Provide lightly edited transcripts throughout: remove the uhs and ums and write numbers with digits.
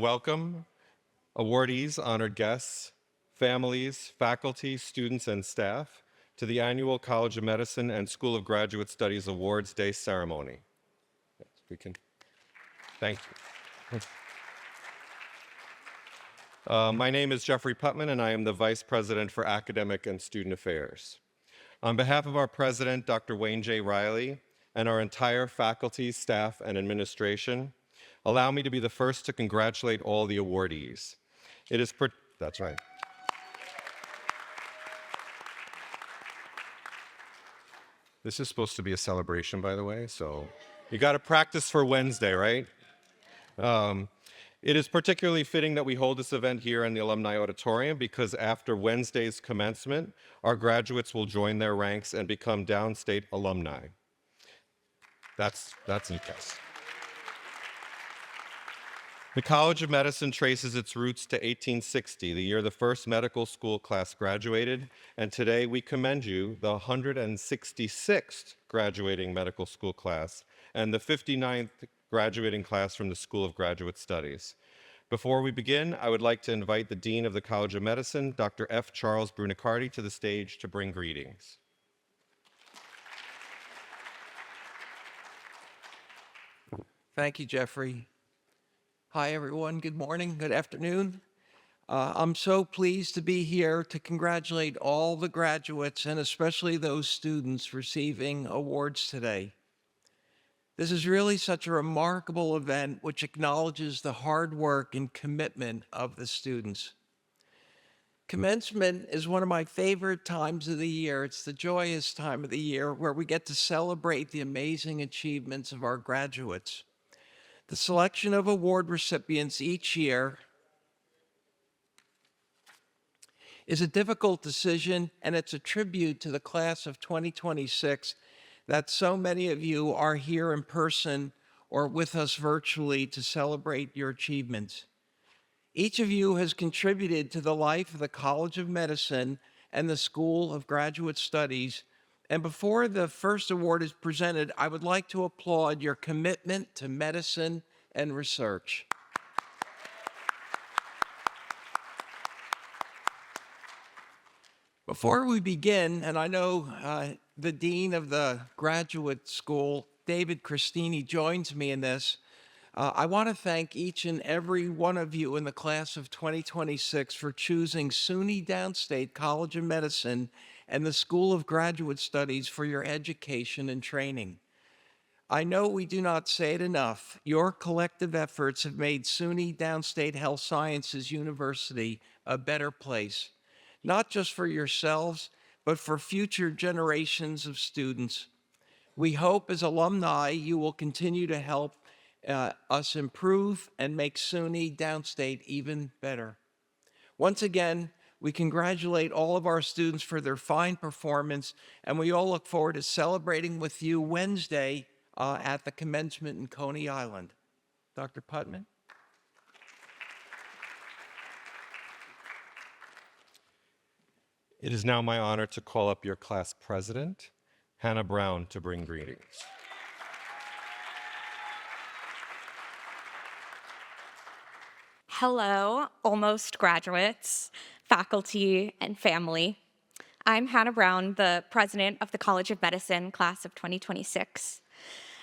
welcome awardees, honored guests, families, faculty, students, and staff to the annual College of Medicine and School of Graduate Studies Awards Day ceremony. Yes, we can. Thank you. My name is Jeffrey Putman, and I am the Vice President for Academic and Student Affairs. On behalf of our President, Dr. Wayne J. Riley, and our entire faculty, staff, and administration, allow me to be the first to congratulate all the awardees. That's right. This is supposed to be a celebration, by the way, so you got to practice for Wednesday, right? It is particularly fitting that we hold this event here in the Alumni Auditorium because after Wednesday's commencement, our graduates will join their ranks and become Downstate alumni. That's a guess. The College of Medicine traces its roots to 1860, the year the first medical school class graduated, and today we commend you, the 166th graduating medical school class and the 59th graduating class from the School of Graduate Studies. Before we begin, I would like to invite the Dean of the College of Medicine, Dr. F. Charles Brunicardi, to the stage to bring greetings. Thank you, Jeffrey. Hi, everyone. Good morning, good afternoon. I'm so pleased to be here to congratulate all the graduates and especially those students receiving awards today. This is really such a remarkable event which acknowledges the hard work and commitment of the students. Commencement is one of my favorite times of the year. It's the joyous time of the year where we get to celebrate the amazing achievements of our graduates. The selection of award recipients each year is a difficult decision, and it's a tribute to the class of 2026 that so many of you are here in person or with us virtually to celebrate your achievements. Each of you has contributed to the life of the College of Medicine and the School of Graduate Studies. And before the first award is presented, I would like to applaud your commitment to medicine and research. Before we begin, and I know the Dean of the Graduate School, David Christini, joins me in this, I want to thank each and every one of you in the class of 2026 for choosing SUNY Downstate College of Medicine and the School of Graduate Studies for your education and training. I know we do not say it enough. Your collective efforts have made SUNY Downstate Health Sciences University a better place, not just for yourselves, but for future generations of students. We hope as alumni you will continue to help us improve and make SUNY Downstate even better. Once again, we congratulate all of our students for their fine performance, and we all look forward to celebrating with you Wednesday at the commencement in Coney Island. Dr. Putman? It is now my honor to call up your class president, Hannah Brown, to bring greetings. Hello, almost graduates, faculty, and family. I'm Hannah Brown, the president of the College of Medicine class of 2026.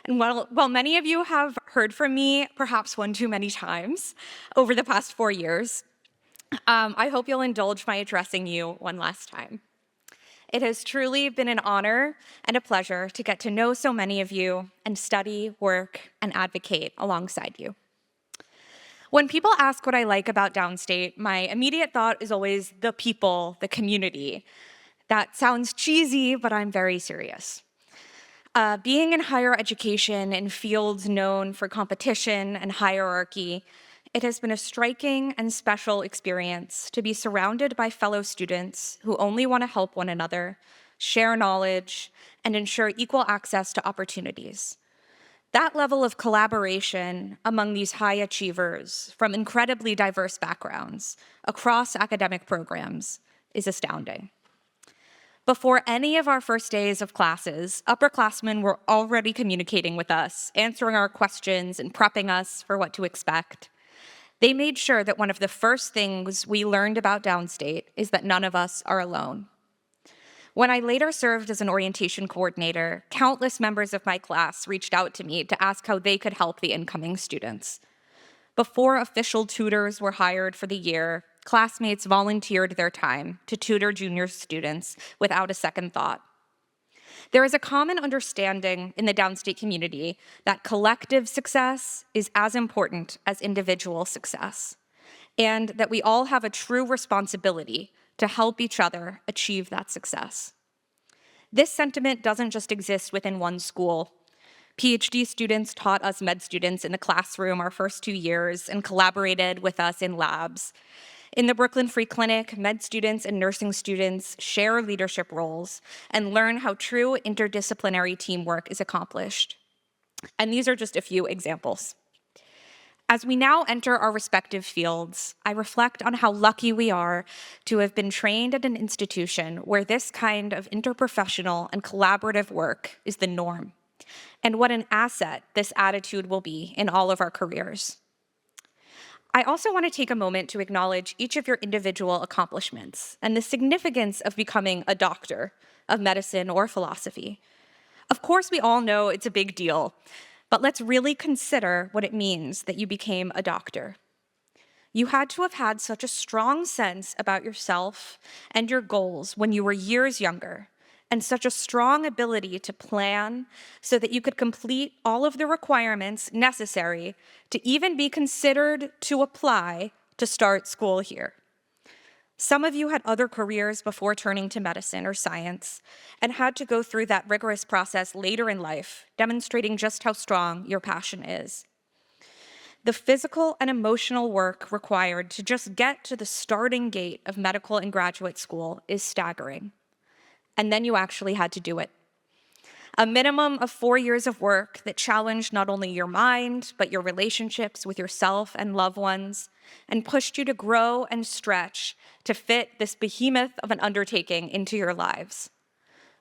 And while many of you have heard from me perhaps one too many times over the past 4 years, I hope you'll indulge my addressing you one last time. It has truly been an honor and a pleasure to get to know so many of you and study, work, and advocate alongside you. When people ask what I like about Downstate, my immediate thought is always the people, the community. That sounds cheesy, but I'm very serious. Being in higher education in fields known for competition and hierarchy, it has been a striking and special experience to be surrounded by fellow students who only want to help one another, share knowledge, and ensure equal access to opportunities. That level of collaboration among these high achievers from incredibly diverse backgrounds across academic programs is astounding. Before any of our first days of classes, upperclassmen were already communicating with us, answering our questions and prepping us for what to expect. They made sure that one of the first things we learned about Downstate is that none of us are alone. When I later served as an orientation coordinator, countless members of my class reached out to me to ask how they could help the incoming students. Before official tutors were hired for the year, classmates volunteered their time to tutor junior students without a second thought. There is a common understanding in the Downstate community that collective success is as important as individual success, and that we all have a true responsibility to help each other achieve that success. This sentiment doesn't just exist within one school. PhD students taught us med students in the classroom our first 2 years and collaborated with us in labs. In the Brooklyn Free Clinic, med students and nursing students share leadership roles and learn how true interdisciplinary teamwork is accomplished. And these are just a few examples. As we now enter our respective fields, I reflect on how lucky we are to have been trained at an institution where this kind of interprofessional and collaborative work is the norm, and what an asset this attitude will be in all of our careers. I also want to take a moment to acknowledge each of your individual accomplishments and the significance of becoming a doctor of medicine or philosophy. Of course, we all know it's a big deal, but let's really consider what it means that you became a doctor. You had to have had such a strong sense about yourself and your goals when you were years younger, and such a strong ability to plan so that you could complete all of the requirements necessary to even be considered to apply to start school here. Some of you had other careers before turning to medicine or science and had to go through that rigorous process later in life, demonstrating just how strong your passion is. The physical and emotional work required to just get to the starting gate of medical and graduate school is staggering. And then you actually had to do it. A minimum of 4 years of work that challenged not only your mind, but your relationships with yourself and loved ones, and pushed you to grow and stretch to fit this behemoth of an undertaking into your lives.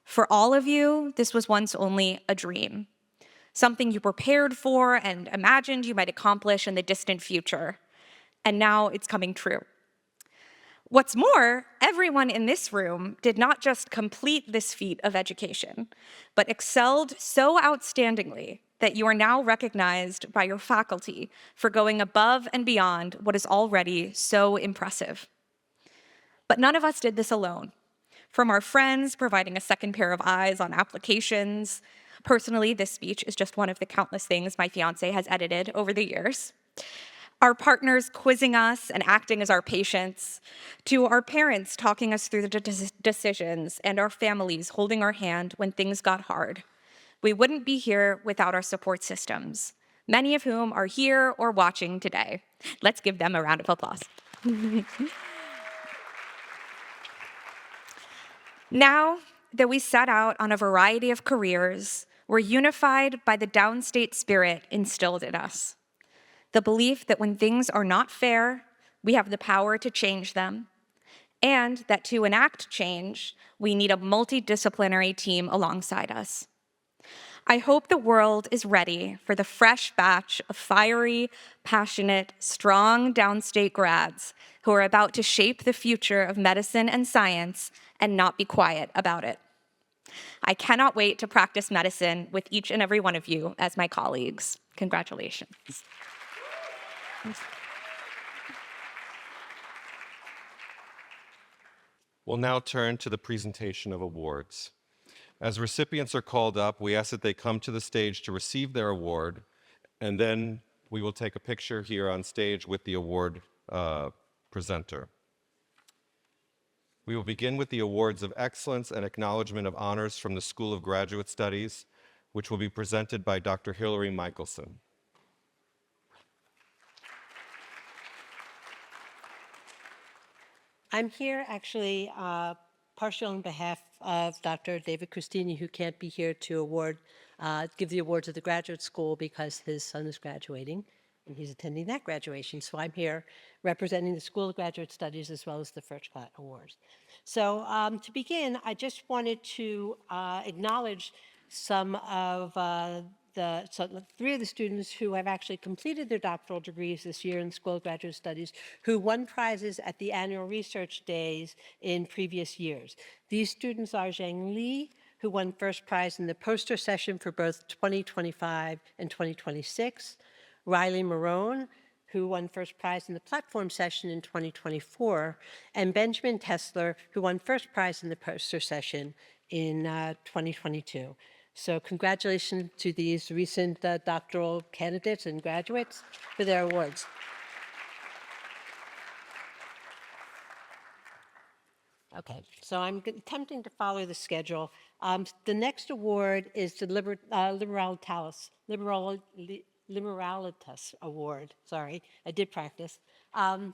For all of you, this was once only a dream, something you prepared for and imagined you might accomplish in the distant future. And now it's coming true. What's more, everyone in this room did not just complete this feat of education, but excelled so outstandingly that you are now recognized by your faculty for going above and beyond what is already so impressive. But none of us did this alone. From our friends providing a second pair of eyes on applications. Personally, this speech is just one of the countless things my fiance has edited over the years. Our partners quizzing us and acting as our patients, to our parents talking us through the decisions, and our families holding our hand when things got hard. We wouldn't be here without our support systems, many of whom are here or watching today. Let's give them a round of applause. Now that we set out on a variety of careers, we're unified by the Downstate spirit instilled in us. The belief that when things are not fair, we have the power to change them, and that to enact change, we need a multidisciplinary team alongside us. I hope the world is ready for the fresh batch of fiery, passionate, strong Downstate grads who are about to shape the future of medicine and science and not be quiet about it. I cannot wait to practice medicine with each and every one of you as my colleagues. Congratulations. We'll now turn to the presentation of awards. As recipients are called up, we ask that they come to the stage to receive their award, and then we will take a picture here on stage with the award presenter. We will begin with the awards of excellence and acknowledgement of honors from the School of Graduate Studies, which will be presented by Dr. Hilary Michelson. I'm here actually partially on behalf of Dr. David Christini, who can't be here to give the award to the graduate school because his son is graduating and he's attending that graduation. So I'm here representing the School of Graduate Studies as well as the Furchgott Awards. So to begin, I just wanted to acknowledge some of three of the students who have actually completed their doctoral degrees this year in the School of Graduate Studies who won prizes at the annual research days in previous years. These students are Xiang, who won first prize in the poster session for both 2025 and 2026, Riley Morrone, who won first prize in the platform session in 2024, and Benjamin Tessler, who won first prize in the poster session in 2022. So congratulations to these recent doctoral candidates and graduates for their awards. Okay, so I'm attempting to follow the schedule. The next award is the Liberalitas Award. Sorry, I did practice. The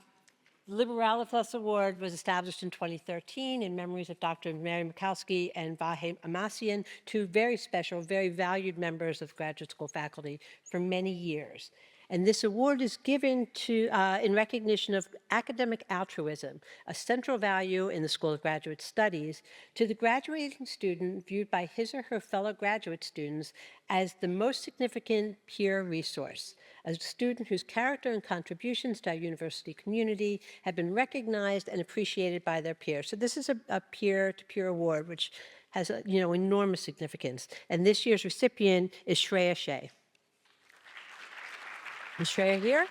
Liberalitas Award was established in 2013 in memories of Dr. Mary Mikowski and Vahe Amassian, two very special, very valued members of graduate school faculty for many years. And this award is given to, in recognition of academic altruism, a central value in the School of Graduate Studies, to the graduating student viewed by his or her fellow graduate students as the most significant peer resource, a student whose character and contributions to our university community have been recognized and appreciated by their peers. So this is a peer-to-peer award, which has enormous significance. And this year's recipient is Shreya Shea. Is Shreya here?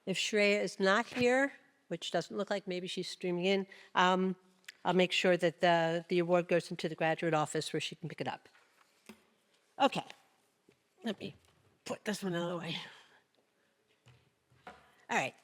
If Shreya is not here, which doesn't look like, maybe she's streaming in, I'll make sure that the award goes into the graduate office where she can pick it up. Okay, let me put this one out of the way. All right.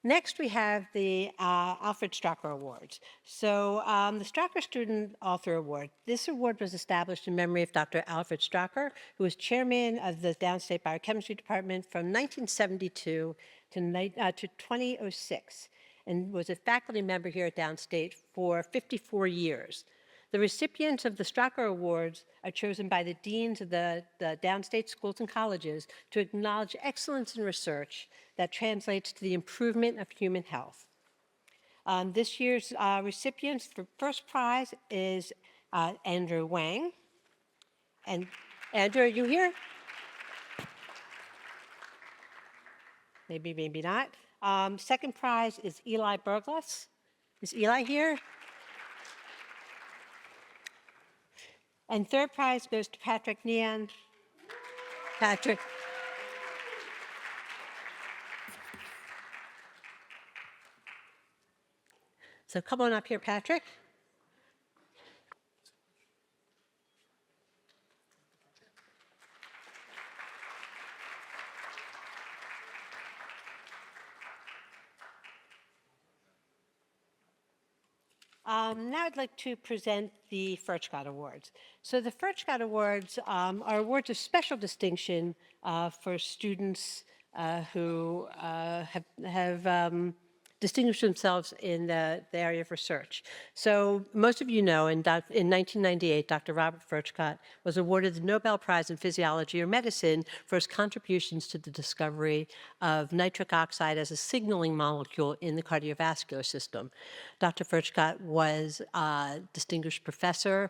Next, we have the Alfred Stracker Awards. So the Stracker Student Author Award. This award was established in memory of Dr. Alfred Stracker, who was chairman of the Downstate Biochemistry Department from 1972 to 2006, and was a faculty member here at Downstate for 54 years. The recipients of the Stracker Awards are chosen by the deans of the downstate schools and colleges to acknowledge excellence in research that translates to the improvement of human health. This year's recipients for first prize is Andrew Wang. And Andrew, are you here? Maybe, maybe not. Second prize is Eli Burglas. Is Eli here? And third prize goes to Patrick Neon. Patrick. So come on up here, Patrick. Now I'd like to present the Furchgott Awards. So the Furchgott Awards are awards of special distinction for students who have distinguished themselves in the area of research. So most of you know, in 1998, Dr. Robert Furchgott was awarded the Nobel Prize in Physiology or Medicine for his contributions to the discovery of nitric oxide as a signaling molecule in the cardiovascular system. Dr. Furchgott was a distinguished professor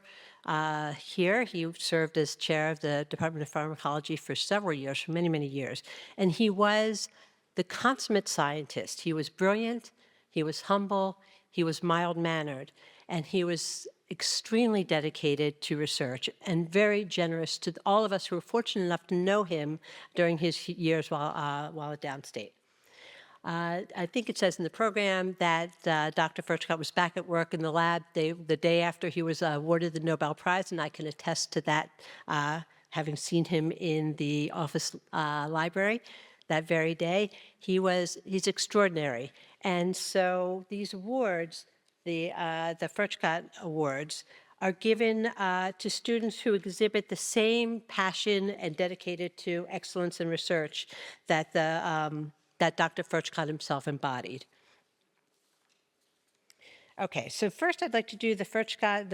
here. He served as chair of the Department of Pharmacology for several years, for many, many years. And he was the consummate scientist. He was brilliant, he was humble, he was mild-mannered, and he was extremely dedicated to research and very generous to all of us who were fortunate enough to know him during his years while at Downstate. I think it says in the program that Dr. Furchgott was back at work in the lab the day after he was awarded the Nobel Prize, and I can attest to that, having seen him in the office library that very day. He's extraordinary. And so these awards, the Furchgott Awards, are given to students who exhibit the same passion and dedicated to excellence in research that that Dr. Furchgott himself embodied. Okay, so first I'd like to do the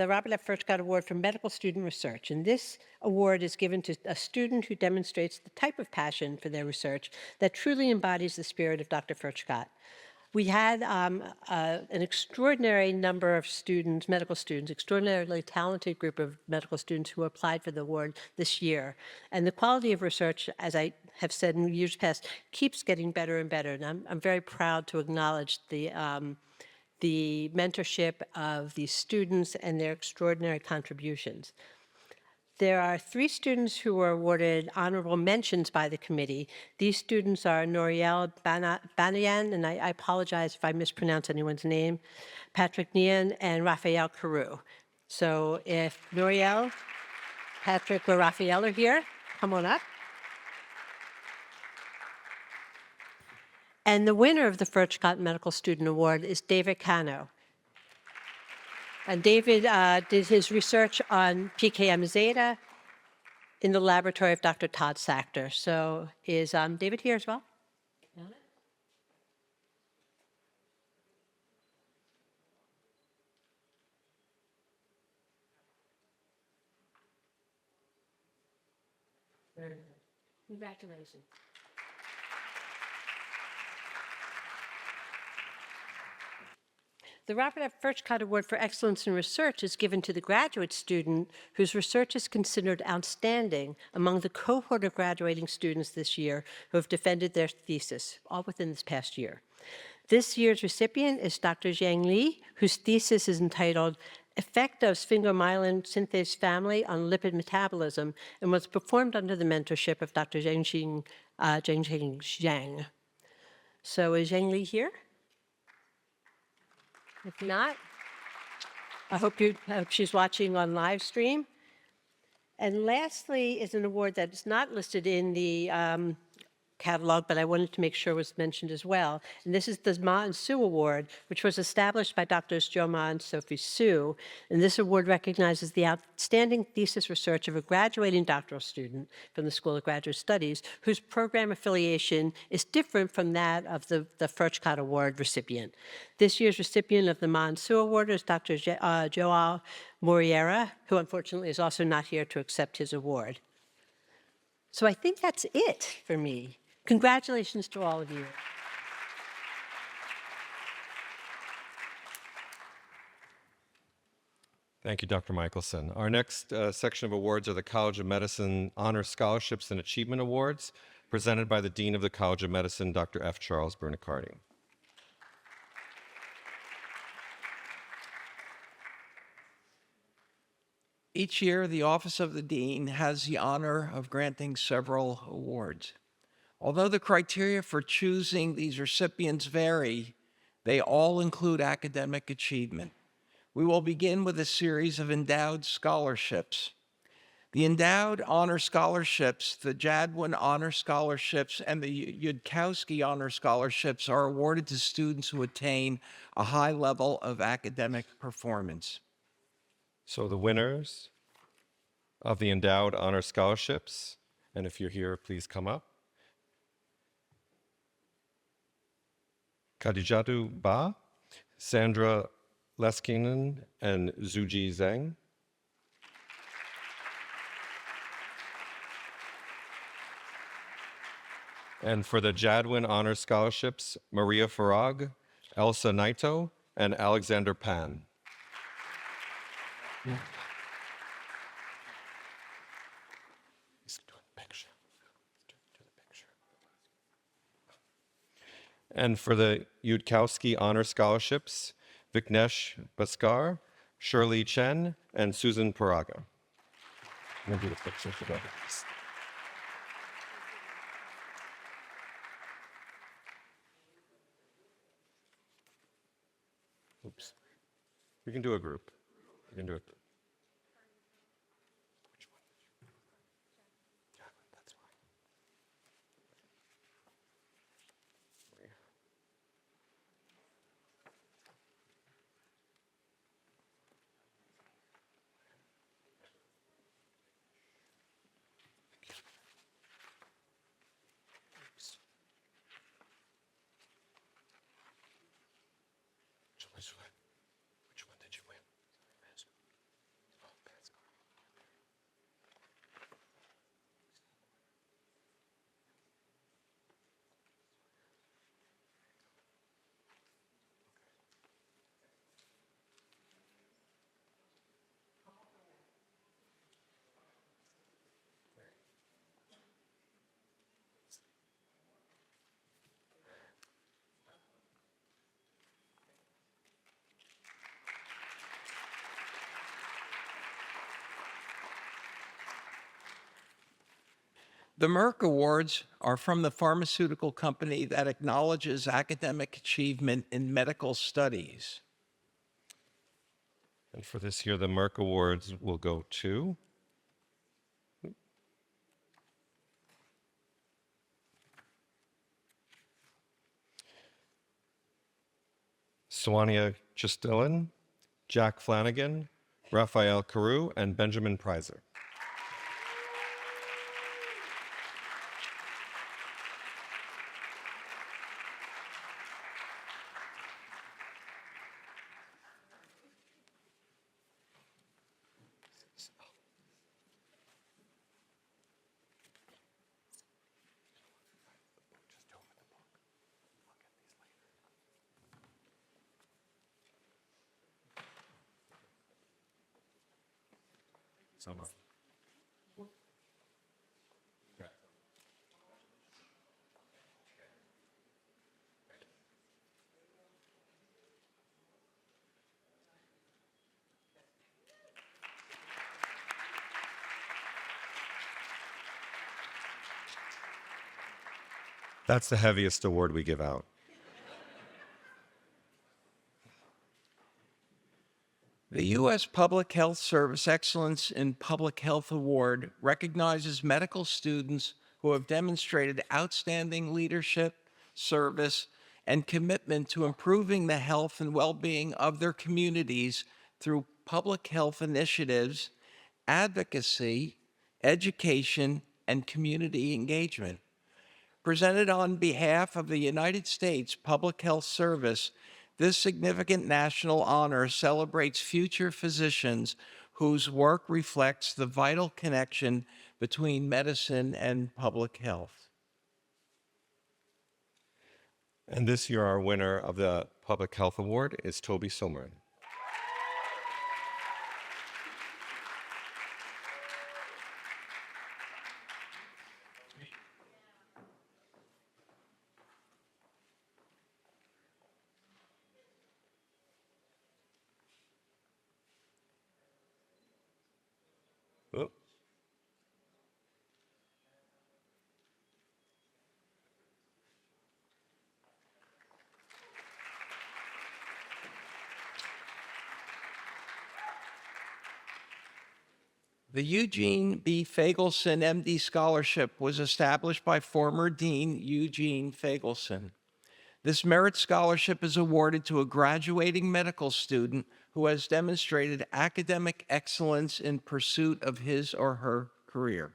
Robert F. Furchgott Award for Medical Student Research. And this award is given to a student who demonstrates the type of passion for their research that truly embodies the spirit of Dr. Furchgott. We had an extraordinary number of students, medical students, extraordinarily talented group of medical students who applied for the award this year. And the quality of research, as I have said in years past, keeps getting better and better. And I'm very proud to acknowledge the mentorship of these students and their extraordinary contributions. There are 3 students who were awarded honorable mentions by the committee. These students are Noriel Banayan, and I apologize if I mispronounce anyone's name, Patrick Nian, and Raphael Carew. So if Noriel, Patrick, or Raphael are here, come on up. And the winner of the Furchgott Medical Student Award is David Cano. And David did his research on PKM zeta in the laboratory of Dr. Todd Sachter. So is David here as well? Congratulations. The Robert F. Furchgott Award for Excellence in Research is given to the graduate student whose research is considered outstanding among the cohort of graduating students this year who have defended their thesis, all within this past year. This year's recipient is Dr. Xiang, whose thesis is entitled Effect of Sphingomyelin Synthase Family on Lipid Metabolism, and was performed under the mentorship of Dr. Xiang. So is Xiang here? If not, I hope she's watching on live stream. And lastly is an award that is not listed in the catalog, but I wanted to make sure was mentioned as well. And this is the Ma and Sue Award, which was established by Drs. Joe Ma and Sophie Sue. And this award recognizes the outstanding thesis research of a graduating doctoral student from the School of Graduate Studies, whose program affiliation is different from that of the Furchgott Award recipient. This year's recipient of the Ma and Sue Award is Dr. Joao Moreira, who unfortunately is also not here to accept his award. So I think that's it for me. Congratulations to all of you. Thank you, Dr. Michelson. Our next section of awards are the College of Medicine Honor Scholarships and Achievement Awards, presented by the Dean of the College of Medicine, Dr. F. Charles Brunicardi. Each year, the Office of the Dean has the honor of granting several awards. Although the criteria for choosing these recipients vary, they all include academic achievement. We will begin with a series of endowed scholarships. The endowed honor scholarships, the Jadwin honor scholarships, and the Yudkowsky honor scholarships are awarded to students who attain a high level of academic performance. So the winners of the endowed honor scholarships, and if you're here, please come up. Khadijatu Ba, Sandra Leskinen, and Zuji Zhang. And for the Jadwin Honor Scholarships, Maria Farag, Elsa Naito, and Alexander Pan. And for the Yudkowsky Honor Scholarships, Viknesh Baskar, Shirley Chen, and Susan Paraga. I'm gonna do the picture for both of these. Oops. We can do a group. We can do it. Which one? Yeah, that's fine. Which one did you win? Oh, that's good. The Merck Awards are from the pharmaceutical company that acknowledges academic achievement in medical studies. And for this year, the Merck Awards will go to Swania Chistilin, Jack Flanagan, Raphael Carew, and Benjamin Prizer. That's the heaviest award we give out. The U.S. Public Health Service Excellence in Public Health Award recognizes medical students who have demonstrated outstanding leadership, service, and commitment to improving the health and well-being of their communities through public health initiatives, advocacy, education, and community engagement. Presented on behalf of the United States Public Health Service, this significant national honor celebrates future physicians whose work reflects the vital connection between medicine and public health. And this year, our winner of the Public Health Award is Toby Somerin. Oh. The Eugene B. Fagelson MD Scholarship was established by former Dean Eugene Fagelson. This merit scholarship is awarded to a graduating medical student who has demonstrated academic excellence in pursuit of his or her career.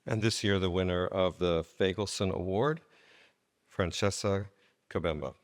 And this year, the winner of the Fagelson Award, Francesca Kabemba.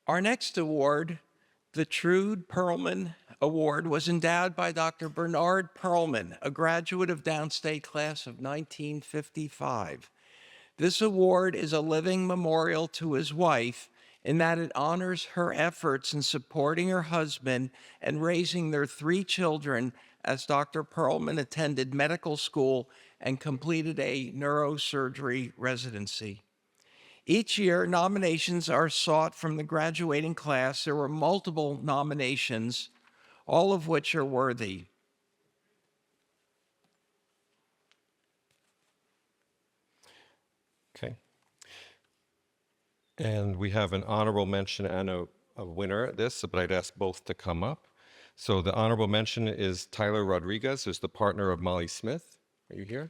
Our next award, the Trude Perlman Award, was endowed by Dr. Bernard Perlman, a graduate of Downstate class of 1955. This award is a living memorial to his wife in that it honors her efforts in supporting her husband and raising their 3 children as Dr. Perlman attended medical school and completed a neurosurgery residency. Each year, nominations are sought from the graduating class. There were multiple nominations, all of which are worthy. Okay. And we have an honorable mention and a winner at this, but I'd ask both to come up. So the honorable mention is Tyler Rodriguez, who's the partner of Molly Smith. Are you here?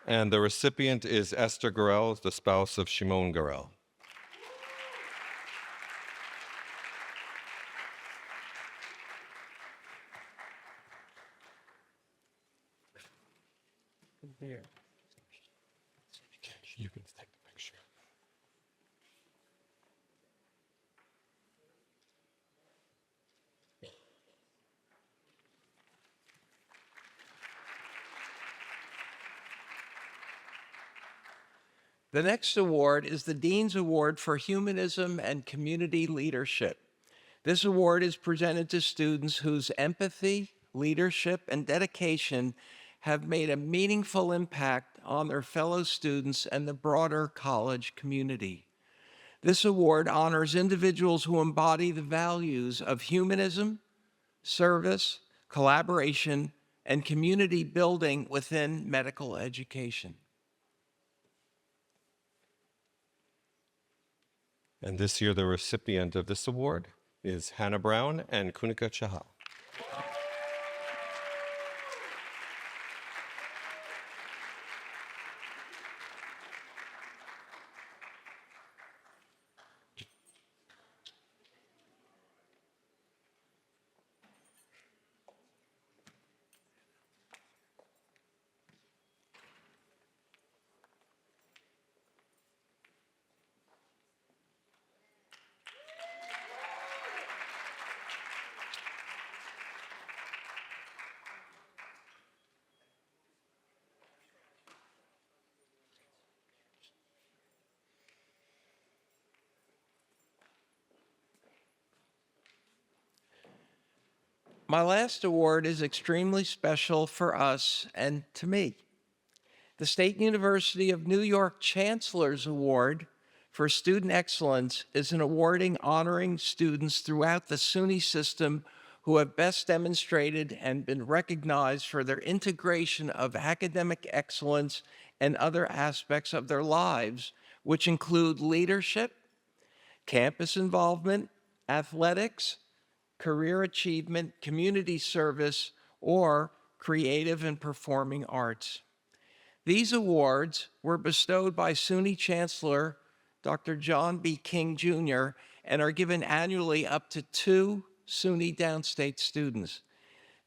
And the recipient is Esther Gorel, the spouse of Shimon Gorel. You can take the picture. The next award is the Dean's Award for Humanism and Community Leadership. This award is presented to students whose empathy, leadership, and dedication have made a meaningful impact on their fellow students and the broader college community. This award honors individuals who embody the values of humanism, service, collaboration, and community building within medical education. And this year, the recipient of this award is Hannah Brown and Kunika Chahal. My last award is extremely special for us and to me. The State University of New York Chancellor's Award for Student Excellence is an awarding honoring students throughout the SUNY system who have best demonstrated and been recognized for their integration of academic excellence and other aspects of their lives, which include leadership, campus involvement, athletics, career achievement, community service, or creative and performing arts. These awards were bestowed by SUNY Chancellor Dr. John B. King Jr. and are given annually up to 2 SUNY Downstate students.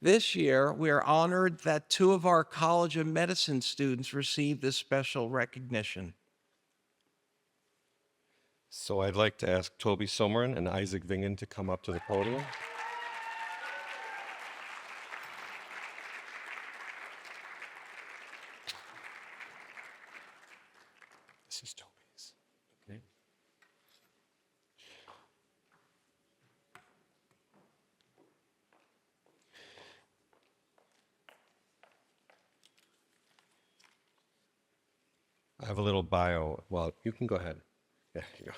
This year, we are honored that 2 of our College of Medicine students received this special recognition. So I'd like to ask Toby Sommeren and Isaac Vingen to come up to the podium. This is Toby's. Okay. I have a little bio. Well, you can go ahead. There you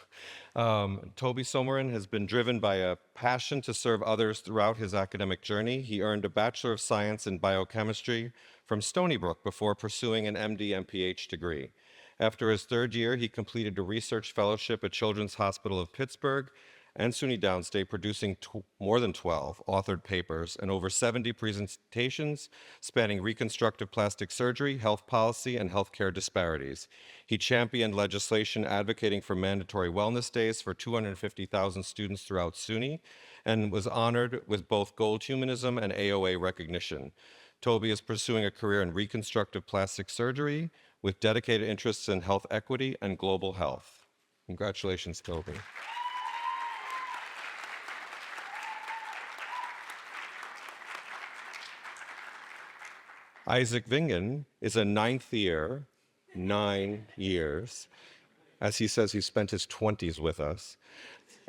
go. Toby Sommeren has been driven by a passion to serve others throughout his academic journey. He earned a Bachelor of Science in Biochemistry from Stony Brook before pursuing an MD and PH degree. After his 3rd year, he completed a research fellowship at Children's Hospital of Pittsburgh and SUNY Downstate, producing more than 12 authored papers and over 70 presentations spanning reconstructive plastic surgery, health policy, and healthcare disparities. He championed legislation advocating for mandatory wellness days for 250,000 students throughout SUNY and was honored with both Gold Humanism and AOA recognition. Toby is pursuing a career in reconstructive plastic surgery with dedicated interests in health equity and global health. Congratulations, Toby. Isaac Vingen is a 9th year, 9 years. As he says, he spent his 20s with us.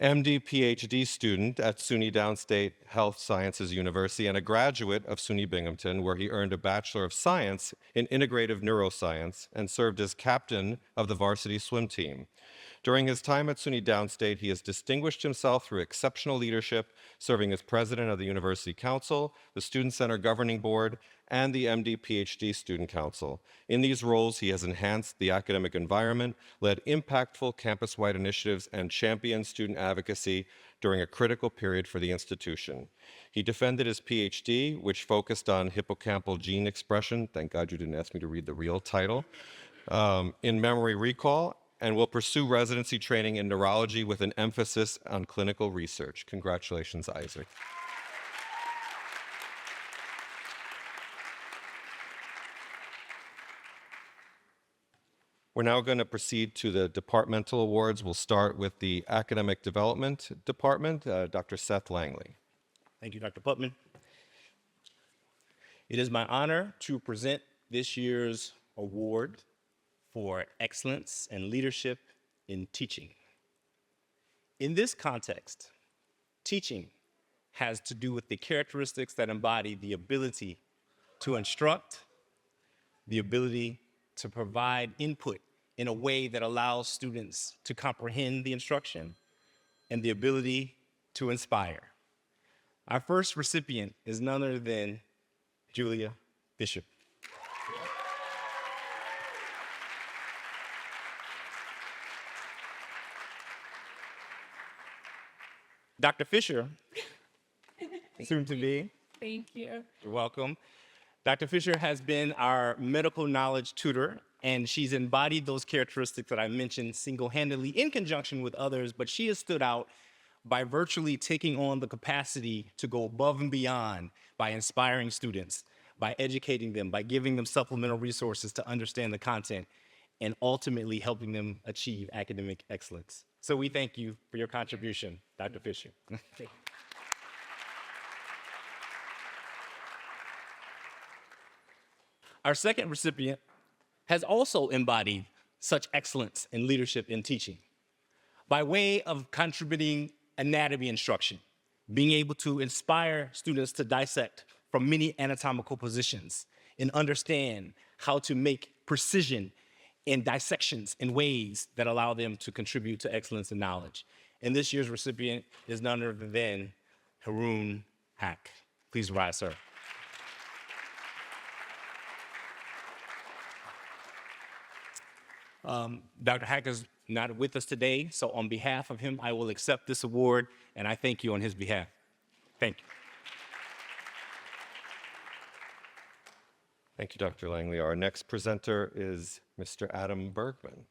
MD, PhD student at SUNY Downstate Health Sciences University and a graduate of SUNY Binghamton, where he earned a Bachelor of Science in Integrative Neuroscience and served as captain of the varsity swim team. During his time at SUNY Downstate, he has distinguished himself through exceptional leadership, serving as president of the University Council, the Student Center Governing Board, and the MD PhD Student Council. In these roles, he has enhanced the academic environment, led impactful campus-wide initiatives, and championed student advocacy during a critical period for the institution. He defended his PhD, which focused on hippocampal gene expression. Thank God you didn't ask me to read the real title. In memory recall, and will pursue residency training in neurology with an emphasis on clinical research. Congratulations, Isaac. We're now going to proceed to the departmental awards. We'll start with the Academic Development Department, Dr. Seth Langley. Thank you, Dr. Putman. It is my honor to present this year's award for excellence and leadership in teaching. In this context, teaching has to do with the characteristics that embody the ability to instruct, the ability to provide input in a way that allows students to comprehend the instruction, and the ability to inspire. Our first recipient is none other than Julia Bishop. Dr. Fisher, soon to be. Thank you. You're welcome. Dr. Fisher has been our medical knowledge tutor, and she's embodied those characteristics that I mentioned single-handedly in conjunction with others, but she has stood out by virtually taking on the capacity to go above and beyond by inspiring students, by educating them, by giving them supplemental resources to understand the content, and ultimately helping them achieve academic excellence. So we thank you for your contribution, Dr. Fisher. Our second recipient has also embodied such excellence in leadership in teaching by way of contributing anatomy instruction, being able to inspire students to dissect from many anatomical positions and understand how to make precision in dissections in ways that allow them to contribute to excellence in knowledge. And this year's recipient is none other than Haroon Hack. Please rise, sir. Dr. Hack is not with us today, so on behalf of him, I will accept this award, and I thank you on his behalf. Thank you. Thank you, Dr. Langley. Our next presenter is Mr. Adam Bergman.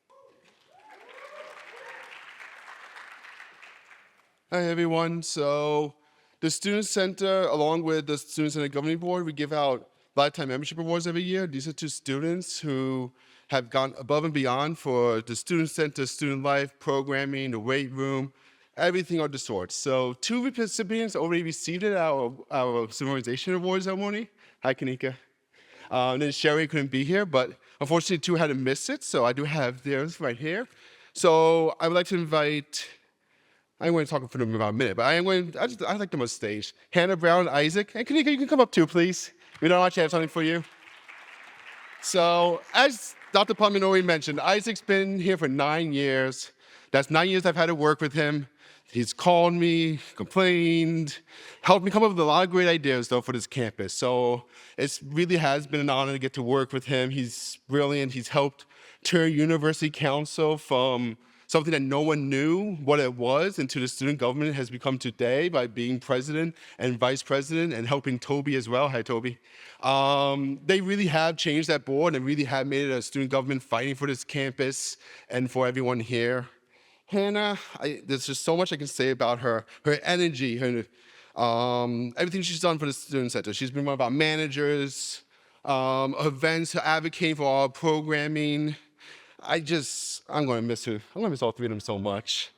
Hi, everyone. So the Student Center, along with the Student Center Governing Board, we give out lifetime membership awards every year. These are to students who have gone above and beyond for the Student Center, student life, programming, the weight room, everything of the sort. So 2 recipients already received it, our Civilization Awards ceremony. Hi, Kanika. And then Sherry couldn't be here, but unfortunately 2 had to miss it, so I do have theirs right here. So I would like to invite, I'm going to talk for them about a minute, but I like them on stage. Hannah Brown, Isaac, and Kanika, you can come up too, please. We don't actually have something for you. So as Dr. Putman already mentioned, Isaac's been here for 9 years. That's 9 years I've had to work with him. He's called me, complained, helped me come up with a lot of great ideas, though, for this campus. So it really has been an honor to get to work with him. He's brilliant. He's helped turn University Council from something that no one knew what it was into the student government it has become today by being president and vice president and helping Toby as well. Hi, Toby. They really have changed that board and really have made it a student government fighting for this campus and for everyone here. Hannah, there's just so much I can say about her energy, her everything she's done for the Student Center. She's been one of our managers, events, advocating for our programming. I'm going to miss her. I'm going to miss all 3 of them so much.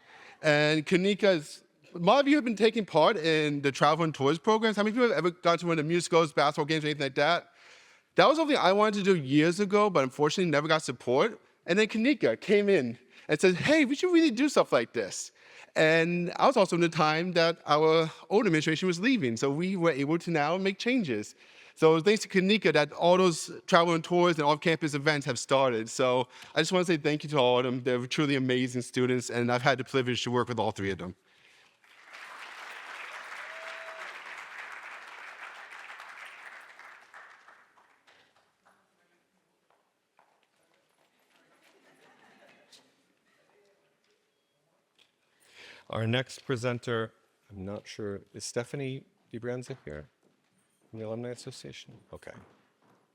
And Kanika, a lot of you have been taking part in the travel and tours programs. How many people have ever gone to one of the musicals, basketball games, or anything like that? That was something I wanted to do years ago, but unfortunately never got support. And then Kanika came in and said, hey, we should really do stuff like this. And I was also in the time that our old administration was leaving, so we were able to now make changes. So thanks to Kanika that all those travel and tours and off-campus events have started. So I just want to say thank you to all of them. They're truly amazing students, and I've had the privilege to work with all 3 of them. Our next presenter, I'm not sure, is Stephanie DiBranza here from the Alumni Association? Okay.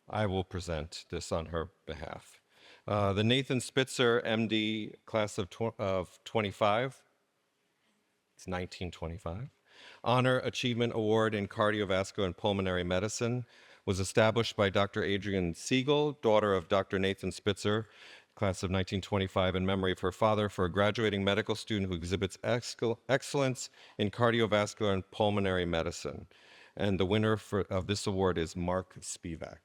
I will present this on her behalf. The Nathan Spitzer, MD, class of 25, it's 1925, Honor Achievement Award in Cardiovascular and Pulmonary Medicine was established by Dr. Adrienne Siegel, daughter of Dr. Nathan Spitzer, class of 1925, in memory of her father, for a graduating medical student who exhibits excellence in cardiovascular and pulmonary medicine. And the winner of this award is Mark Spivak.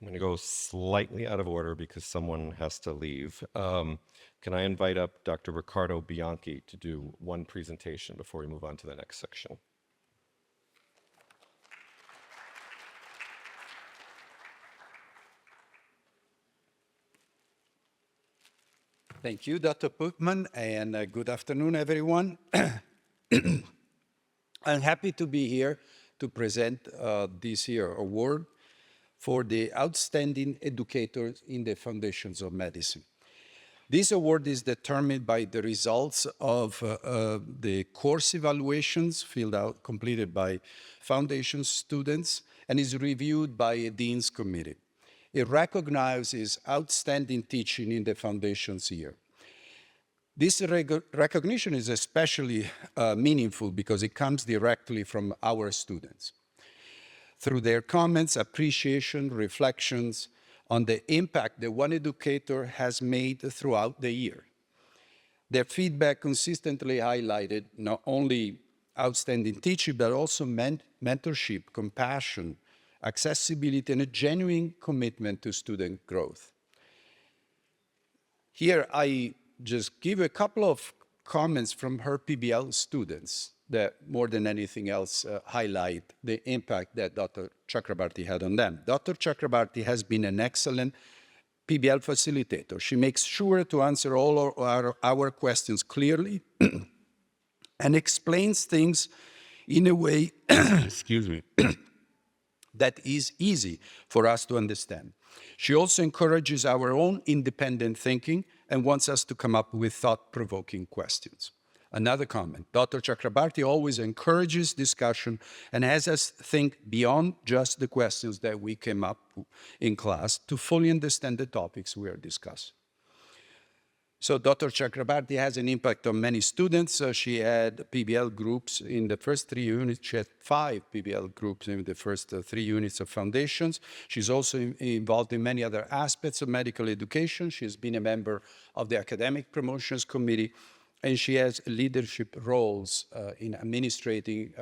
I'm going to go slightly out of order because someone has to leave. Can I invite up Dr. Riccardo Bianchi to do one presentation before we move on to the next section? Thank you, Dr. Putman, and good afternoon, everyone. I'm happy to be here to present this year award for the outstanding educators in the foundations of medicine. This award is determined by the results of the course evaluations completed by foundation students, and is reviewed by a dean's committee. It recognizes outstanding teaching in the foundation's year. This recognition is especially meaningful because it comes directly from our students. Through their comments, appreciation, reflections on the impact that one educator has made throughout the year. Their feedback consistently highlighted not only outstanding teaching, but also mentorship, compassion, accessibility, and a genuine commitment to student growth. Here, I just give a couple of comments from her PBL students that, more than anything else, highlight the impact that Dr. Chakrabarti had on them. Dr. Chakrabarti has been an excellent PBL facilitator. She makes sure to answer all our questions clearly and explains things in a way, excuse me, that is easy for us to understand. She also encourages our own independent thinking and wants us to come up with thought-provoking questions. Another comment, Dr. Chakrabarti always encourages discussion and has us think beyond just the questions that we came up in class to fully understand the topics we are discussing. So Dr. Chakrabarti has an impact on many students. She had PBL groups in the first 3 units. She had 5 PBL groups in the first 3 units of foundations. She's also involved in many other aspects of medical education. She's been a member of the Academic Promotions Committee, and she has leadership roles in administrating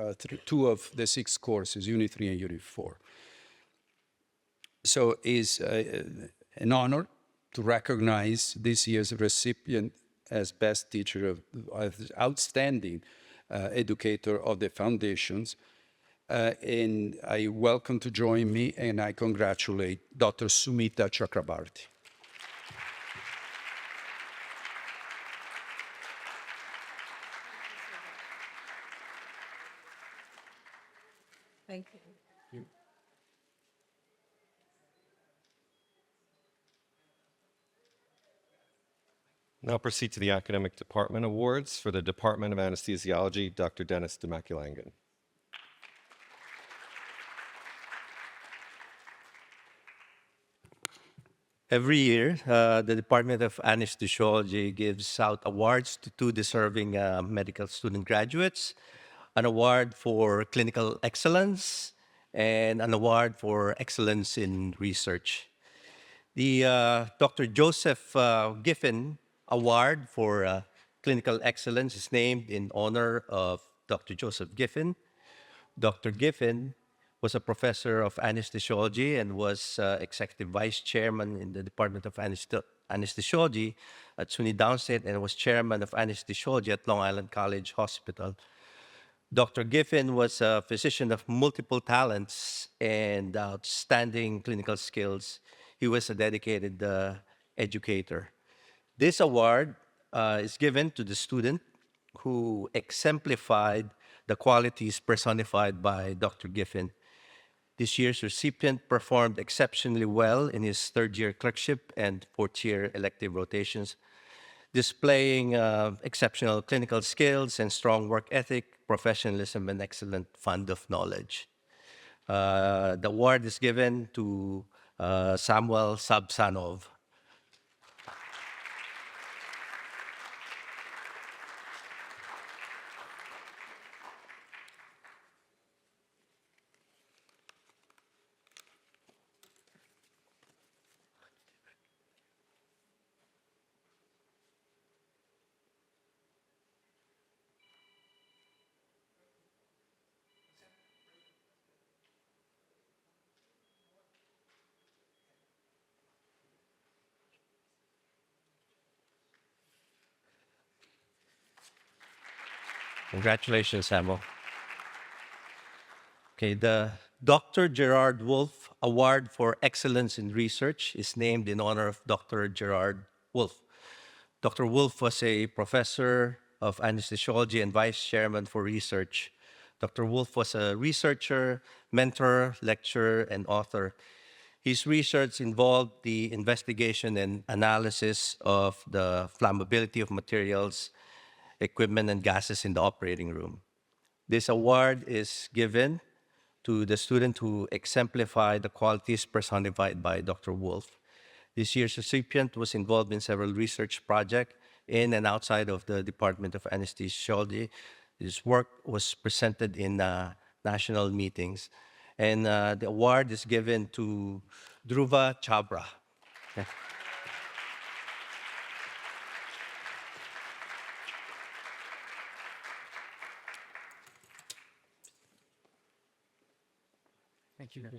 2 of the 6 courses, Unit 3 and Unit 4. So it's an honor to recognize this year's recipient as best teacher as outstanding educator of the foundations. And I welcome to join me, and I congratulate Dr. Sumita Chakrabarti. Thank you. Now proceed to the Academic Department Awards for the Department of Anesthesiology, Dr. Dennis Demakulangan. Every year, the Department of Anesthesiology gives out awards to 2 deserving medical student graduates, an award for clinical excellence and an award for excellence in research. The Dr. Joseph Giffen Award for Clinical Excellence is named in honor of Dr. Joseph Giffen. Dr. Giffen was a professor of anesthesiology and was executive vice chairman in the Department of Anesthesiology at SUNY Downstate, and was chairman of anesthesiology at Long Island College Hospital. Dr. Giffen was a physician of multiple talents and outstanding clinical skills. He was a dedicated educator. This award is given to the student who exemplified the qualities personified by Dr. Giffen. This year's recipient performed exceptionally well in his 3rd-year clerkship and 4th-year elective rotations, displaying exceptional clinical skills and strong work ethic, professionalism, and excellent fund of knowledge. The award is given to Samuel Sabsanov. Congratulations, Samuel. Okay, the Dr. Gerard Wolf Award for Excellence in Research is named in honor of Dr. Gerard Wolf. Dr. Wolf was a professor of anesthesiology and vice chairman for research. Dr. Wolf was a researcher, mentor, lecturer, and author. His research involved the investigation and analysis of the flammability of materials, equipment, and gases in the operating room. This award is given to the student who exemplified the qualities personified by Dr. Wolf. This year's recipient was involved in several research projects in and outside of the Department of Anesthesiology. His work was presented in national meetings. And the award is given to Dhruva Chabra. Yeah. Thank you.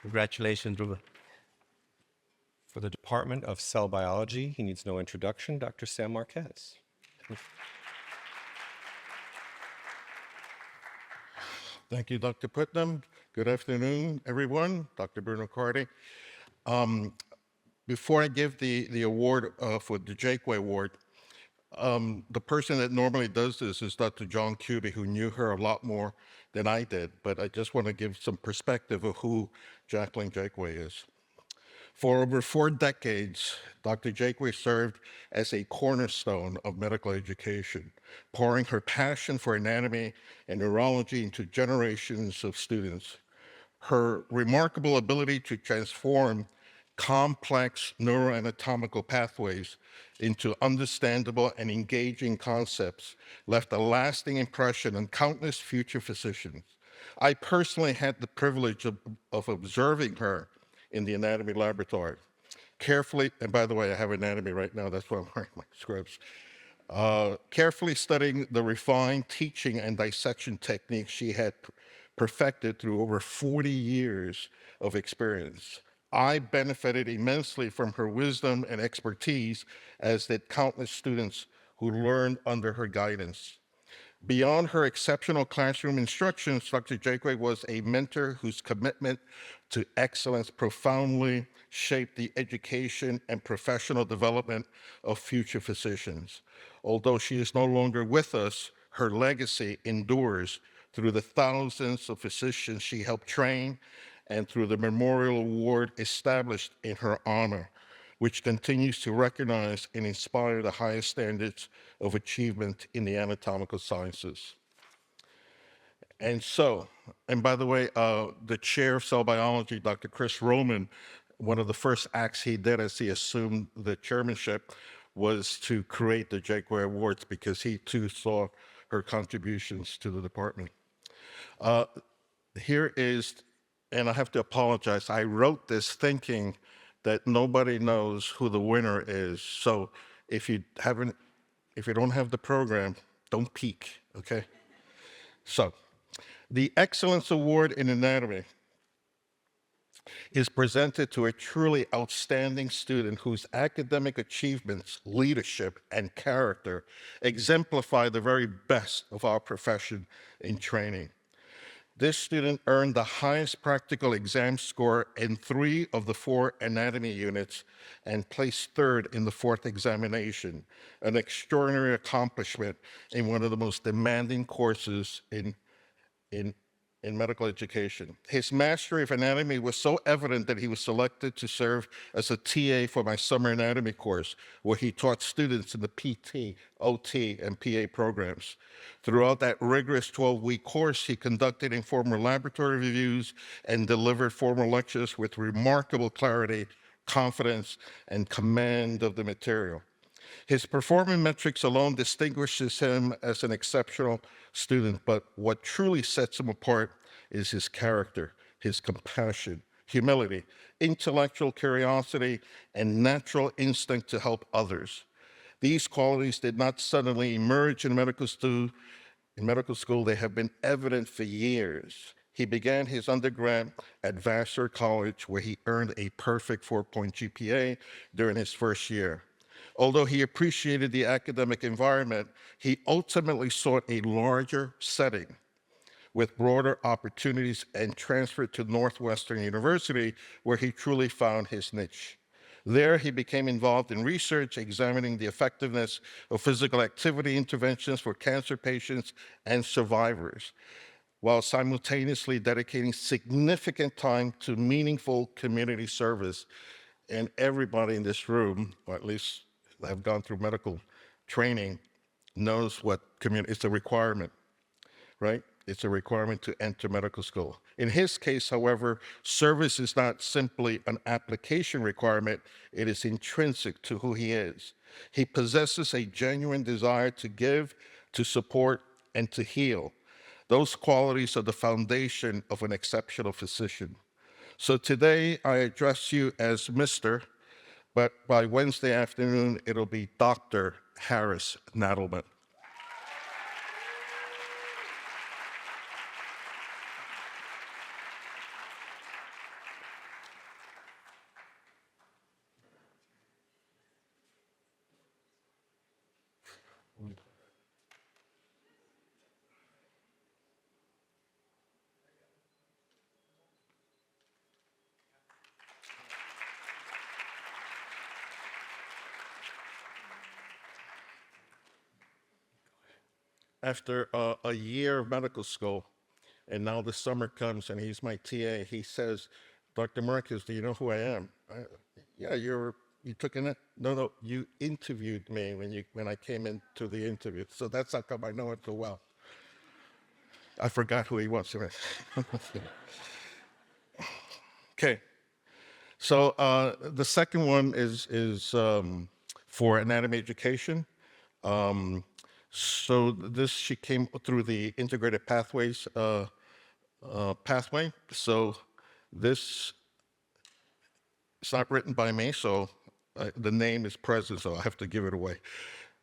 Congratulations, Dhruva. For the Department of Cell Biology, he needs no introduction, Dr. Sam Marquez. Thank you, Dr. Putnam. Good afternoon, everyone. Dr. Brunicardi. Before I give the award for the Jakeway Award, the person that normally does this is Dr. John Kuby, who knew her a lot more than I did, but I just want to give some perspective of who Jacqueline Jakeway is. For over 4 decades, Dr. Jakeway served as a cornerstone of medical education, pouring her passion for anatomy and neurology into generations of students. Her remarkable ability to transform complex neuroanatomical pathways into understandable and engaging concepts left a lasting impression on countless future physicians. I personally had the privilege of observing her in the anatomy laboratory. Carefully, and by the way, I have anatomy right now, that's why I'm wearing my scrubs. Carefully studying the refined teaching and dissection techniques she had perfected through over 40 years of experience. I benefited immensely from her wisdom and expertise, as did countless students who learned under her guidance. Beyond her exceptional classroom instructions, Dr. Jakeway was a mentor whose commitment to excellence profoundly shaped the education and professional development of future physicians. Although she is no longer with us, her legacy endures through the thousands of physicians she helped train and through the memorial award established in her honor, which continues to recognize and inspire the highest standards of achievement in the anatomical sciences. And so, and by the way, the chair of cell biology, Dr. Chris Roman, one of the first acts he did as he assumed the chairmanship was to create the Jakeway Awards, because he too saw her contributions to the department. Here is, and I have to apologize, I wrote this thinking that nobody knows who the winner is. So if you don't have the program, don't peek, okay? So, the Excellence Award in Anatomy is presented to a truly outstanding student whose academic achievements, leadership, and character exemplify the very best of our profession in training. This student earned the highest practical exam score in 3 of the 4 anatomy units and placed 3rd in the 4th examination, an extraordinary accomplishment in one of the most demanding courses in medical education. His mastery of anatomy was so evident that he was selected to serve as a TA for my summer anatomy course, where he taught students in the PT, OT, and PA programs. Throughout that rigorous 12-week course, he conducted informal laboratory reviews and delivered formal lectures with remarkable clarity, confidence, and command of the material. His performance metrics alone distinguishes him as an exceptional student, but what truly sets him apart is his character, his compassion, humility, intellectual curiosity, and natural instinct to help others. These qualities did not suddenly emerge in medical school. They have been evident for years. He began his undergrad at Vassar College, where he earned a perfect 4-point GPA during his first year. Although he appreciated the academic environment, he ultimately sought a larger setting with broader opportunities and transferred to Northwestern University, where he truly found his niche. There, he became involved in research, examining the effectiveness of physical activity interventions for cancer patients and survivors, while simultaneously dedicating significant time to meaningful community service. And everybody in this room, or at least have gone through medical training, knows what it's a requirement, right? It's a requirement to enter medical school. In his case, however, service is not simply an application requirement, it is intrinsic to who he is. He possesses a genuine desire to give, to support, and to heal. Those qualities are the foundation of an exceptional physician. So today, I address you as Mr., but by Wednesday afternoon, it'll be Dr. Harris Nadelman. After a year of medical school, and now the summer comes and he's my TA, he says, Dr. Marcus, do you know who I am? Yeah, you took in it? No, you interviewed me when I came into the interview. So that's how come I know it so well. I forgot who he was. Okay, so the second one is for anatomy education. So she came through the integrated pathways pathway. So this, it's not written by me, so the name is present, so I have to give it away.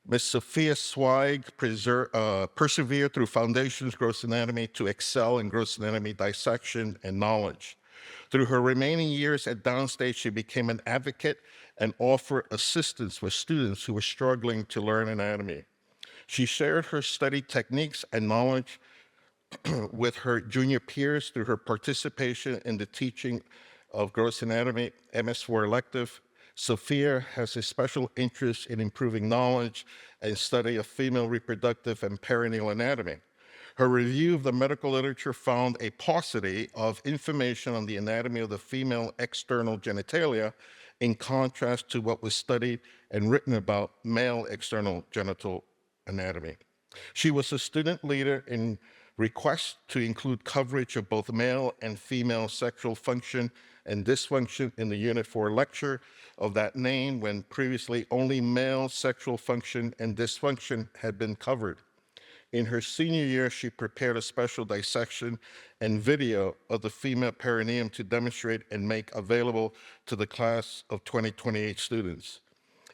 Ms. Sophia Zweig persevered through Foundations Gross Anatomy to excel in gross anatomy dissection and knowledge. Through her remaining years at Downstate, she became an advocate and offered assistance for students who were struggling to learn anatomy. She shared her study techniques and knowledge with her junior peers through her participation in the teaching of gross anatomy, MS4 elective. Sophia has a special interest in improving knowledge and study of female reproductive and perineal anatomy. Her review of the medical literature found a paucity of information on the anatomy of the female external genitalia, in contrast to what was studied and written about male external genital anatomy. She was a student leader in requests to include coverage of both male and female sexual function and dysfunction in the Unit 4 lecture of that name, when previously only male sexual function and dysfunction had been covered. In her senior year, she prepared a special dissection and video of the female perineum to demonstrate and make available to the class of 2028 students.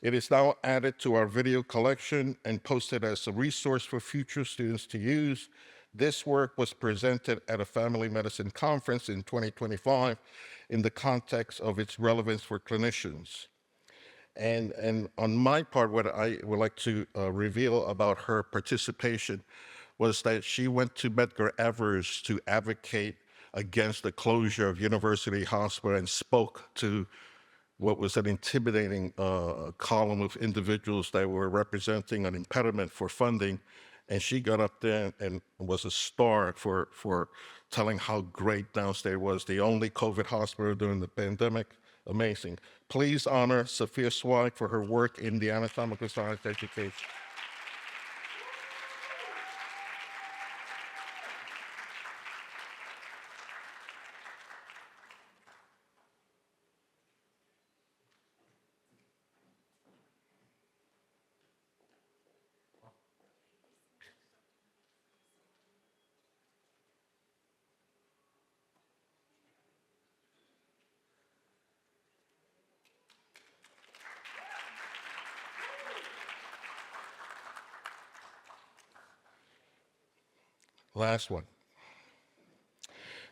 It is now added to our video collection and posted as a resource for future students to use. This work was presented at a family medicine conference in 2025 in the context of its relevance for clinicians. And on my part, what I would like to reveal about her participation was that she went to Medgar Evers to advocate against the closure of University Hospital and spoke to what was an intimidating column of individuals that were representing an impediment for funding. And she got up there and was a star for telling how great Downstate was, the only COVID hospital during the pandemic. Amazing. Please honor Sophia Zweig for her work in the anatomical science education. Last one.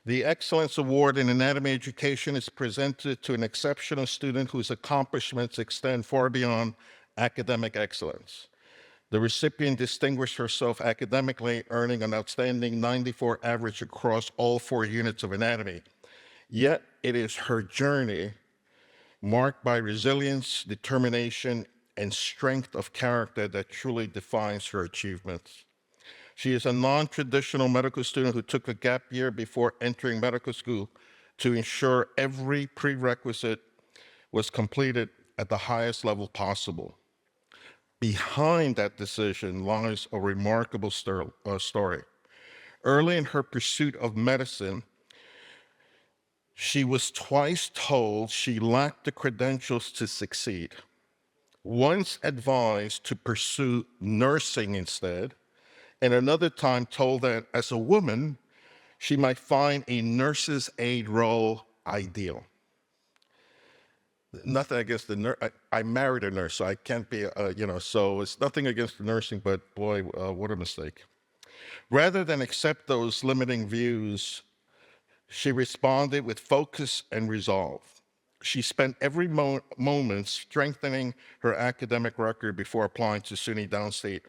The Excellence Award in Anatomy Education is presented to an exceptional student whose accomplishments extend far beyond academic excellence. The recipient distinguished herself academically, earning an outstanding 94 average across all 4 units of anatomy. Yet it is her journey, marked by resilience, determination, and strength of character, that truly defines her achievements. She is a non-traditional medical student who took a gap year before entering medical school to ensure every prerequisite was completed at the highest level possible. Behind that decision lies a remarkable story. Early in her pursuit of medicine, she was twice told she lacked the credentials to succeed. Once advised to pursue nursing instead, and another time told that as a woman, she might find a nurse's aide role ideal. Nothing against the nurse. I married a nurse, so I can't be, so it's nothing against the nursing, but boy, what a mistake. Rather than accept those limiting views, she responded with focus and resolve. She spent every moment strengthening her academic record before applying to SUNY Downstate,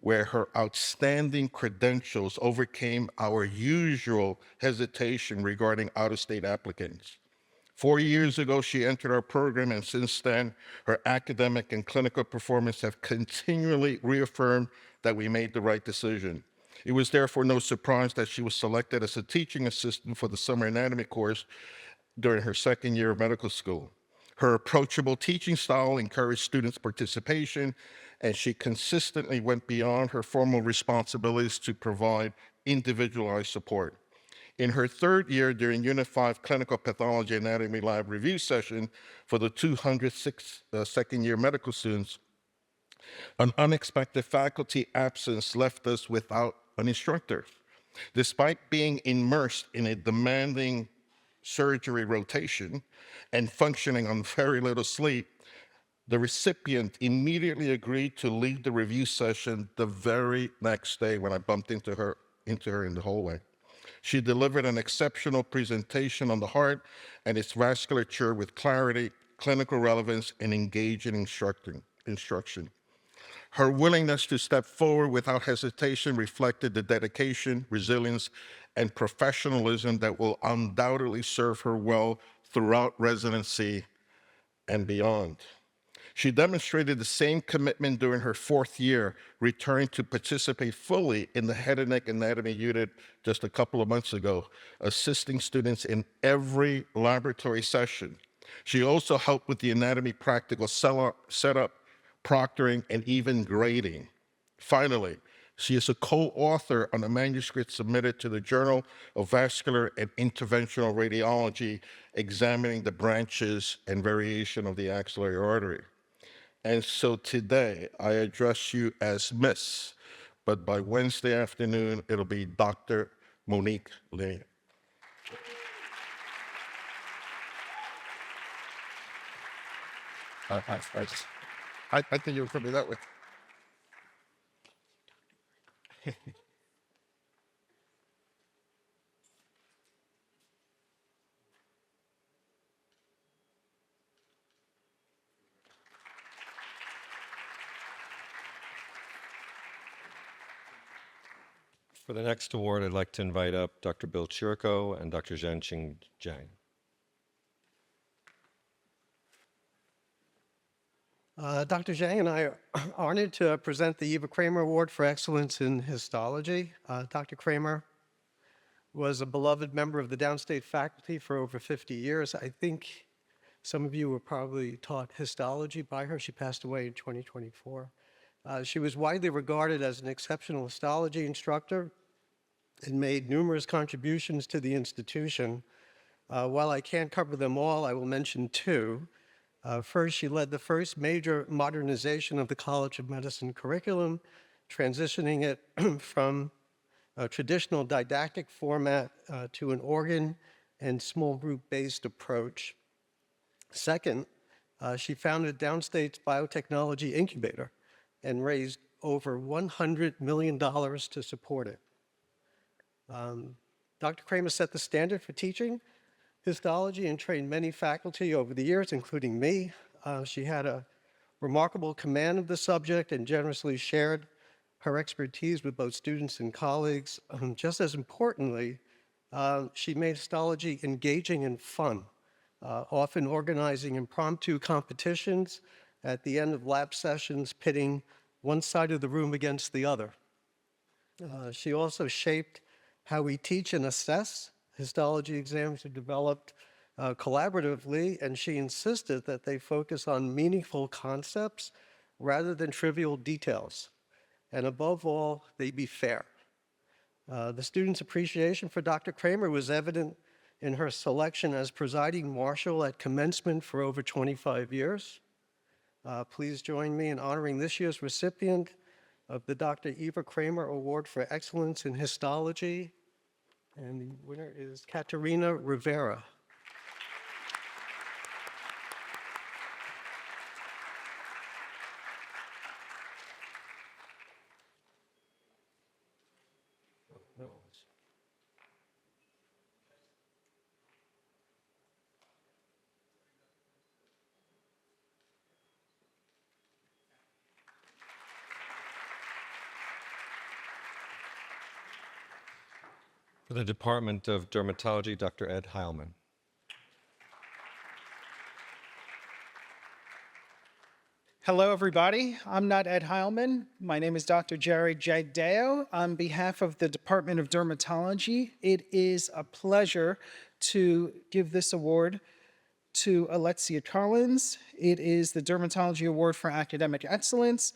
where her outstanding credentials overcame our usual hesitation regarding out-of-state applicants. 4 years ago, she entered our program, and since then, her academic and clinical performance have continually reaffirmed that we made the right decision. It was therefore no surprise that she was selected as a teaching assistant for the summer anatomy course during her second year of medical school. Her approachable teaching style encouraged students' participation, and she consistently went beyond her formal responsibilities to provide individualized support. In her third year, during Unit 5 Clinical Pathology Anatomy Lab review session for the 206 second-year medical students, an unexpected faculty absence left us without an instructor. Despite being immersed in a demanding surgery rotation and functioning on very little sleep, the recipient immediately agreed to lead the review session the very next day when I bumped into her in the hallway. She delivered an exceptional presentation on the heart and its vasculature with clarity, clinical relevance, and engaging instruction. Her willingness to step forward without hesitation reflected the dedication, resilience, and professionalism that will undoubtedly serve her well throughout residency and beyond. She demonstrated the same commitment during her fourth year, returning to participate fully in the head and neck anatomy unit just a couple of months ago, assisting students in every laboratory session. She also helped with the anatomy practical setup, proctoring, and even grading. Finally, she is a co-author on a manuscript submitted to the Journal of Vascular and Interventional Radiology, examining the branches and variation of the axillary artery. And so today, I address you as Miss, but by Wednesday afternoon, it'll be Dr. Monique Linnea. I think you were coming that way. For the next award, I'd like to invite up Dr. Bill Chirico and Dr. Zhenqing Jiang. Dr. Xiang and I are honored to present the Eva Kramer Award for Excellence in Histology. Dr. Kramer was a beloved member of the Downstate faculty for over 50 years. I think some of you were probably taught histology by her. She passed away in 2024. She was widely regarded as an exceptional histology instructor and made numerous contributions to the institution. While I can't cover them all, I will mention two. First, she led the first major modernization of the College of Medicine curriculum, transitioning it from a traditional didactic format to an organ and small group-based approach. Second, she founded Downstate's Biotechnology Incubator and raised over $100 million to support it. Dr. Kramer set the standard for teaching histology and trained many faculty over the years, including me. She had a remarkable command of the subject and generously shared her expertise with both students and colleagues. Just as importantly, she made histology engaging and fun, often organizing impromptu competitions at the end of lab sessions, pitting one side of the room against the other. She also shaped how we teach and assess. Histology exams are developed collaboratively, and she insisted that they focus on meaningful concepts rather than trivial details. And above all, they be fair. The students' appreciation for Dr. Kramer was evident in her selection as presiding marshal at commencement for over 25 years. Please join me in honoring this year's recipient of the Dr. Eva Kramer Award for Excellence in Histology. And the winner is Katerina Rivera. For the Department of Dermatology, Dr. Ed Heilman. Hello, everybody. I'm not Ed Heilman. My name is Dr. Jerry Jagdeo. On behalf of the Department of Dermatology, it is a pleasure to give this award to Alexia Collins. It is the Dermatology Award for Academic Excellence,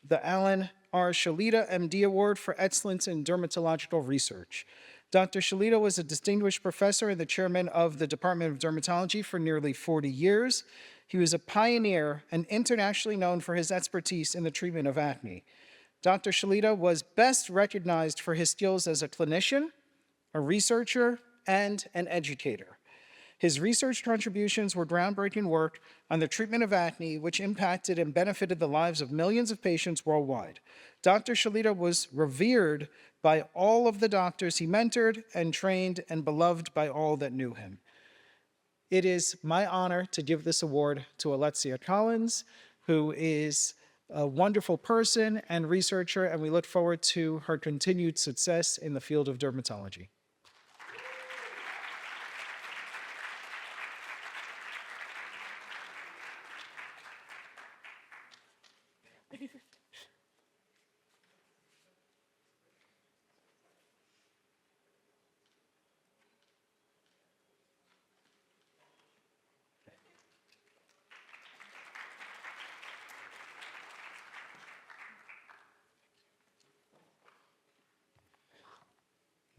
the Alan R. Shalita, MD Award for Excellence in Dermatological Research. Dr. Shalita was a distinguished professor and the chairman of the Department of Dermatology for nearly 40 years. He was a pioneer and internationally known for his expertise in the treatment of acne. Dr. Shalita was best recognized for his skills as a clinician, a researcher, and an educator. His research contributions were groundbreaking work on the treatment of acne, which impacted and benefited the lives of millions of patients worldwide. Dr. Shalita was revered by all of the doctors he mentored and trained and beloved by all that knew him. It is my honor to give this award to Alexia Collins, who is a wonderful person and researcher, and we look forward to her continued success in the field of dermatology.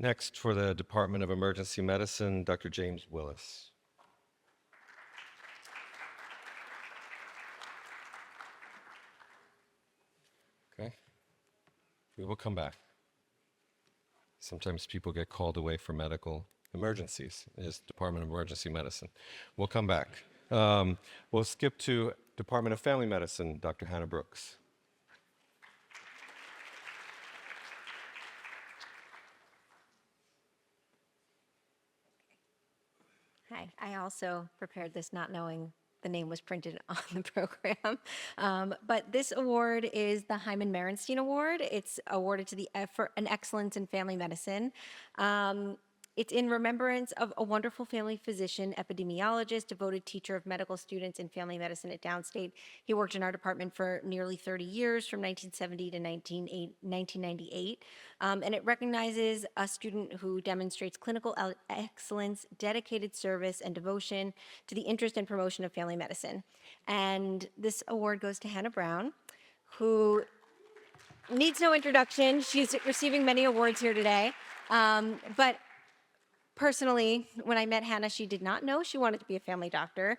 Next, for the Department of Emergency Medicine, Dr. James Willis. Okay. We will come back. Sometimes people get called away for medical emergencies. It's Department of Emergency Medicine. We'll come back. We'll skip to Department of Family Medicine, Dr. Hannah Brooks. Hi, I also prepared this not knowing the name was printed on the program. But this award is the Hyman Merenstein Award. It's awarded to the for an excellence in family medicine. It's in remembrance of a wonderful family physician, epidemiologist, devoted teacher of medical students in family medicine at Downstate. He worked in our department for nearly 30 years, from 1970 to 1998. And it recognizes a student who demonstrates clinical excellence, dedicated service, and devotion to the interest and promotion of family medicine. And this award goes to Hannah Brown, who needs no introduction. She's receiving many awards here today. But personally, when I met Hannah, she did not know she wanted to be a family doctor.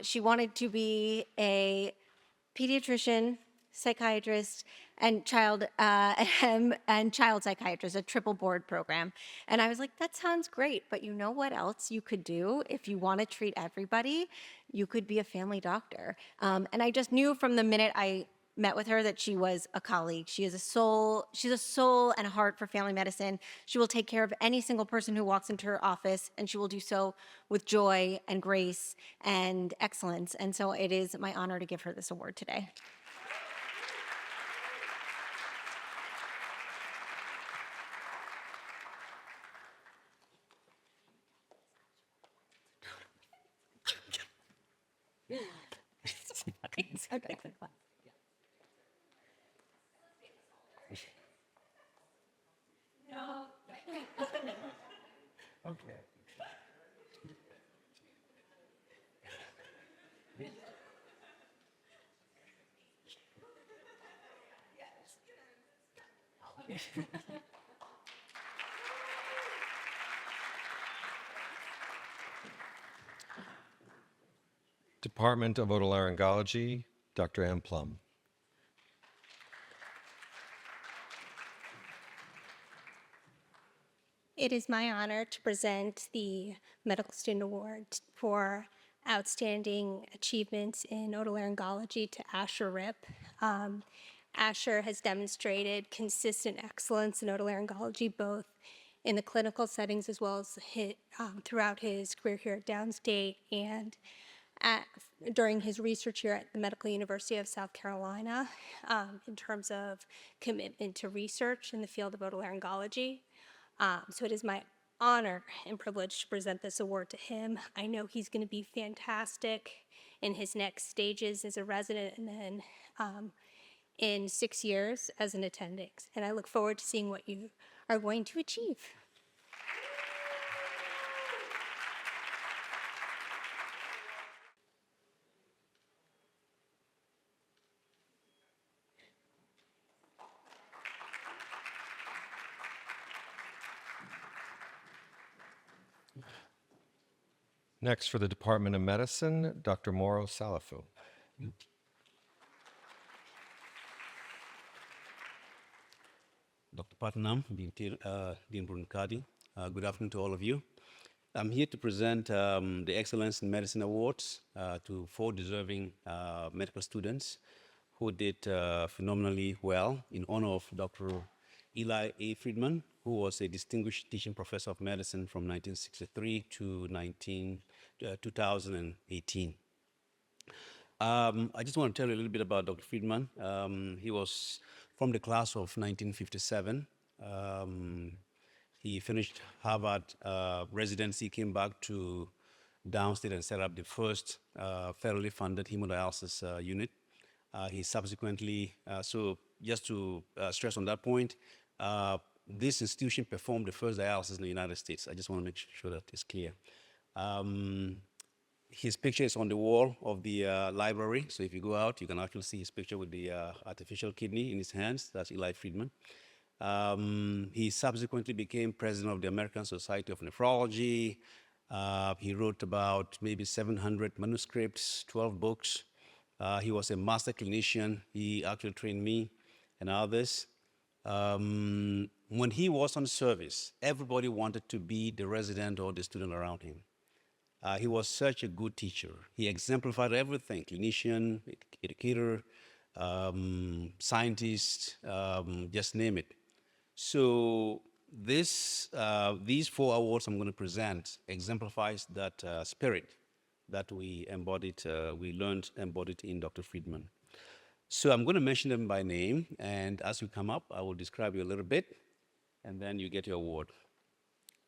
She wanted to be a pediatrician, psychiatrist, and child psychiatrist, a triple board program. And I was like, that sounds great, but you know what else you could do if you want to treat everybody? You could be a family doctor. And I just knew from the minute I met with her that she was a colleague. She's a soul and a heart for family medicine. She will take care of any single person who walks into her office, and she will do so with joy and grace and excellence. And so it is my honor to give her this award today. Department of Otolaryngology, Dr. Ann Plum. It is my honor to present the Medical Student Award for Outstanding Achievements in Otolaryngology to Asher Rip. Asher has demonstrated consistent excellence in otolaryngology, both in the clinical settings as well as throughout his career here at Downstate and during his research here at the Medical University of South Carolina in terms of commitment to research in the field of otolaryngology. So it is my honor and privilege to present this award to him. I know he's going to be fantastic in his next stages as a resident and then in 6 years as an attending. And I look forward to seeing what you are going to achieve. Next, for the Department of Medicine, Dr. Mauro Salafu. Dr. Putman, Dean Brunicardi. Good afternoon to all of you. I'm here to present the Excellence in Medicine Awards to 4 deserving medical students who did phenomenally well in honor of Dr. Eli A. Friedman, who was a distinguished teaching professor of medicine from 1963 to 2018. I just want to tell you a little bit about Dr. Friedman. He was from the class of 1957. He finished Harvard residency, came back to Downstate and set up the first federally funded hemodialysis unit. He subsequently, so just to stress on that point, this institution performed the first dialysis in the United States. I just want to make sure that is clear. His picture is on the wall of the library. So if you go out, you can actually see his picture with the artificial kidney in his hands. That's Eli Friedman. He subsequently became president of the American Society of Nephrology. He wrote about maybe 700 manuscripts, 12 books. He was a master clinician. He actually trained me and others. When he was on service, everybody wanted to be the resident or the student around him. He was such a good teacher. He exemplified everything: clinician, educator, scientist, just name it. So these 4 awards I'm going to present exemplifies that spirit that we embodied, we learned embodied in Dr. Friedman. So I'm going to mention them by name, and as you come up, I will describe you a little bit, and then you get your award.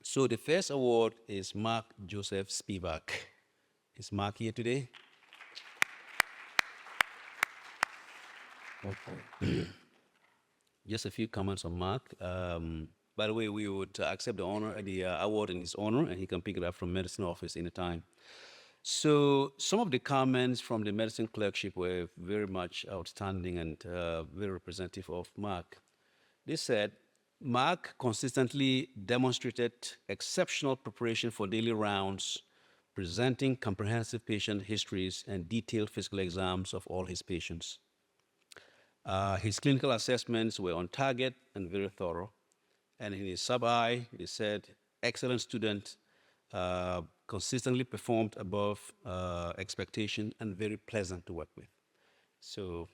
So the first award is Mark Joseph Spivak. Is Mark here today? Just a few comments on Mark. By the way, we would accept the award in his honor, and he can pick it up from medicine office anytime. So some of the comments from the medicine clerkship were very much outstanding and very representative of Mark. They said, Mark consistently demonstrated exceptional preparation for daily rounds, presenting comprehensive patient histories and detailed physical exams of all his patients. His clinical assessments were on target and very thorough. And in his sub-I, they said, excellent student, consistently performed above expectation and very pleasant to work with. So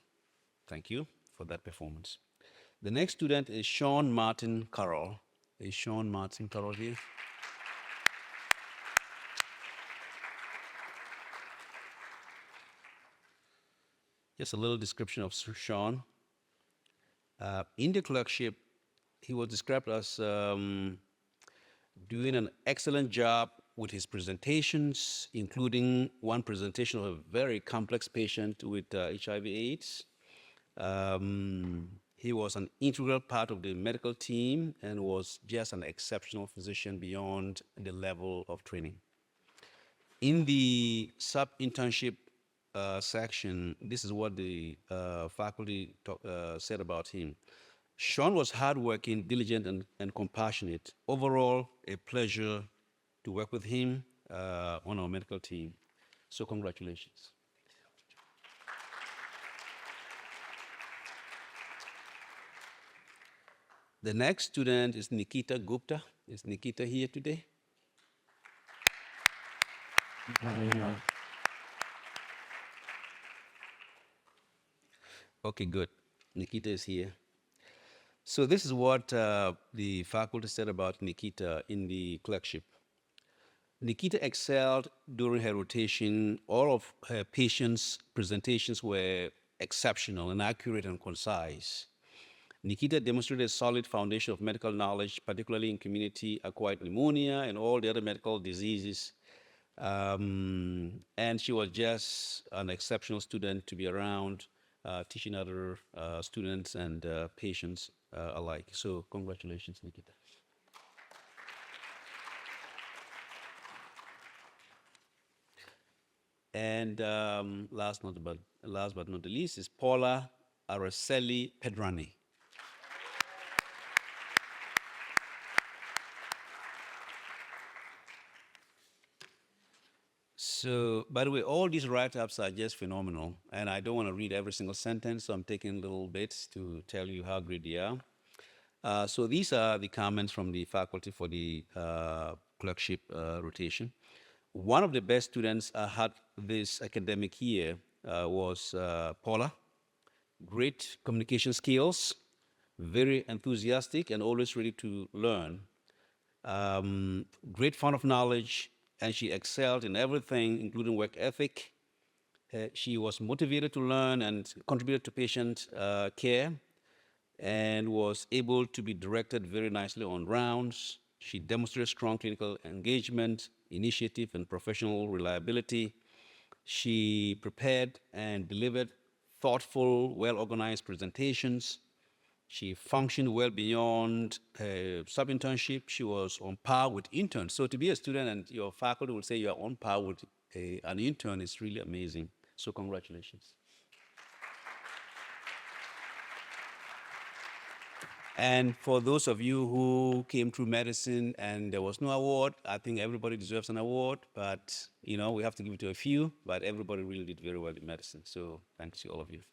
Thank you for that performance. The next student is Sean Martin Carroll. Is Sean Martin Carroll here? Just a little description of Sean. In the clerkship, he was described as doing an excellent job with his presentations, including one presentation of a very complex patient with HIV/AIDS. He was an integral part of the medical team and was just an exceptional physician beyond the level of training. In the sub-internship section, this is what the faculty said about him. Sean was hardworking, diligent, and compassionate. Overall, a pleasure to work with him on our medical team. So congratulations. The next student is Nikita Gupta. Is Nikita here today? Okay, good. Nikita is here. So this is what the faculty said about Nikita in the clerkship. Nikita excelled during her rotation. All of her patients' presentations were exceptional and accurate and concise. Nikita demonstrated a solid foundation of medical knowledge, particularly in community-acquired pneumonia and all the other medical diseases. And she was just an exceptional student to be around, teaching other students and patients alike. So congratulations, Nikita. And last but not the least is Paula Araceli Pedrani. So, by the way, all these write-ups are just phenomenal, and I don't want to read every single sentence, so I'm taking little bits to tell you how great they are. So these are the comments from the faculty for the clerkship rotation. One of the best students I had this academic year was Paula. Great communication skills, very enthusiastic and always ready to learn. Great fund of knowledge, and she excelled in everything, including work ethic. She was motivated to learn and contributed to patient care, and was able to be directed very nicely on rounds. She demonstrated strong clinical engagement, initiative, and professional reliability. She prepared and delivered thoughtful, well-organized presentations. She functioned well beyond her sub-internship. She was on par with interns. So to be a student and your faculty will say you are on par with an intern is really amazing. So congratulations. And for those of you who came through medicine and there was no award, I think everybody deserves an award, but we have to give it to a few, but everybody really did very well in medicine. So thanks to all of you.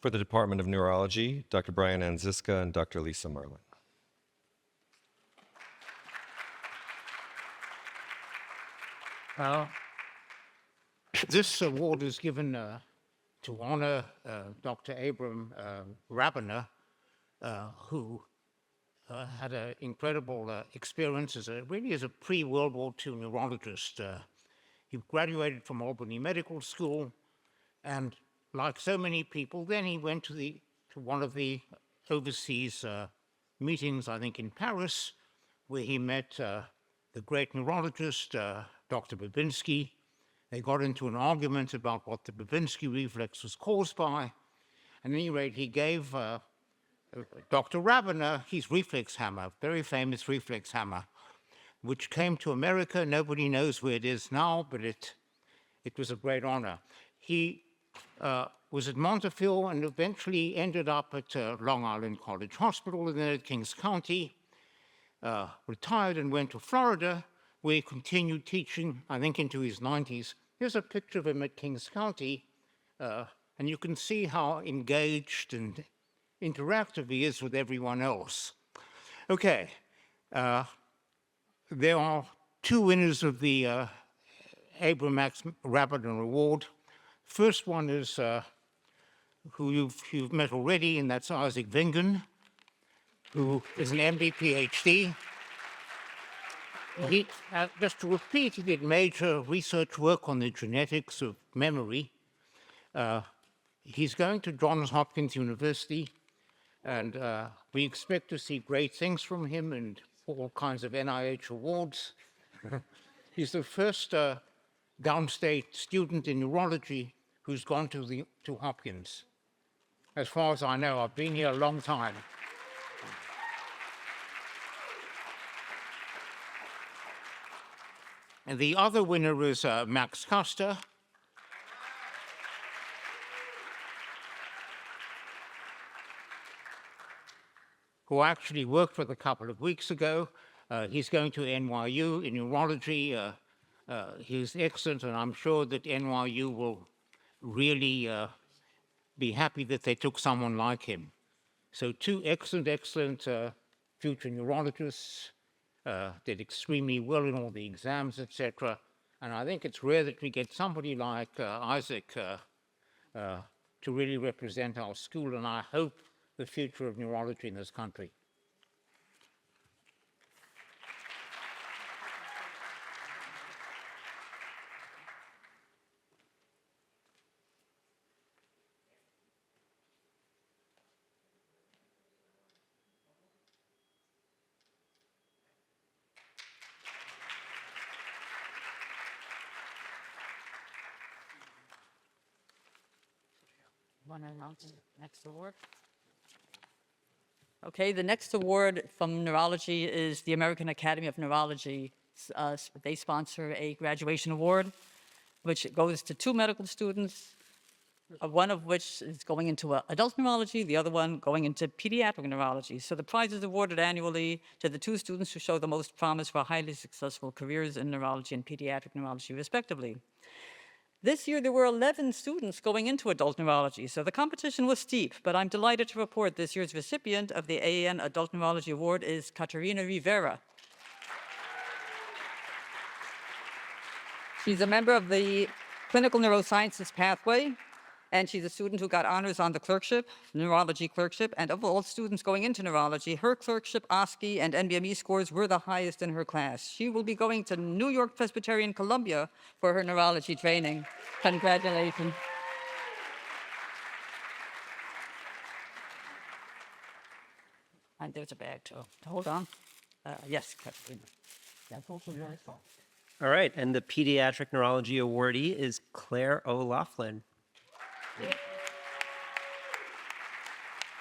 For the Department of Neurology, Dr. Brian Anziska and Dr. Lisa Merlin. This award is given to honor Dr. Abram Rabiner, who had an incredible experience as a pre-World War II neurologist. He graduated from Albany Medical School, and like so many people, then he went to one of the overseas meetings, I think in Paris, where he met the great neurologist, Dr. Babinski. They got into an argument about what the Babinski reflex was caused by. At any rate, he gave Dr. Rabiner his reflex hammer, very famous reflex hammer, which came to America. Nobody knows where it is now, but it was a great honor. He was at Montefiore and eventually ended up at Long Island College Hospital and then at Kings County, retired and went to Florida where he continued teaching, I think, into his 90s. Here's a picture of him at Kings County, and you can see how engaged and interactive he is with everyone else. Okay, there are two winners of the Abram Max Rabiner Award. First one is who you've met already, and that's Isaac Vingen, who is an MD PhD. He, just to repeat, he did major research work on the genetics of memory. He's going to Johns Hopkins University, and we expect to see great things from him and all kinds of NIH awards. He's the first downstate student in neurology who's gone to Hopkins. As far as I know, I've been here a long time. And the other winner is Max Custer. Who actually worked with a couple of weeks ago. He's going to NYU in neurology. He's excellent, and I'm sure that NYU will really be happy that they took someone like him. So two excellent future neurologists, did extremely well in all the exams, etc. And I think it's rare that we get somebody like Isaac to really represent our school, and I hope the future of neurology in this country. Want to announce the next award? Okay, the next award from neurology is the American Academy of Neurology. They sponsor a graduation award, which goes to two medical students, one of which is going into adult neurology, the other one going into pediatric neurology. So the prize is awarded annually to the two students who show the most promise for highly successful careers in neurology and pediatric neurology, respectively. This year, there were 11 students going into adult neurology, so the competition was steep, but I'm delighted to report this year's recipient of the AAN Adult Neurology Award is Caterina Rivera. She's a member of the Clinical Neurosciences pathway, and she's a student who got honors on the clerkship, neurology clerkship, and of all students going into neurology, her clerkship, OSCE, and NBME scores were the highest in her class. She will be going to New York Presbyterian Columbia for her neurology training. Congratulations. And there's a bag too. Hold on. Yes, Katrina. That's also very fun. All right, and the Pediatric Neurology awardee is Claire O'Loughlin.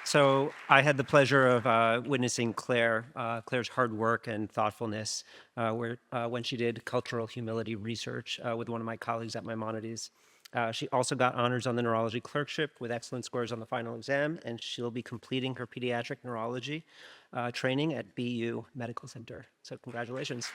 So I had the pleasure of witnessing Claire's hard work and thoughtfulness when she did cultural humility research with one of my colleagues at Maimonides. She also got honors on the neurology clerkship with excellent scores on the final exam, and she'll be completing her pediatric neurology training at BU Medical Center. So congratulations.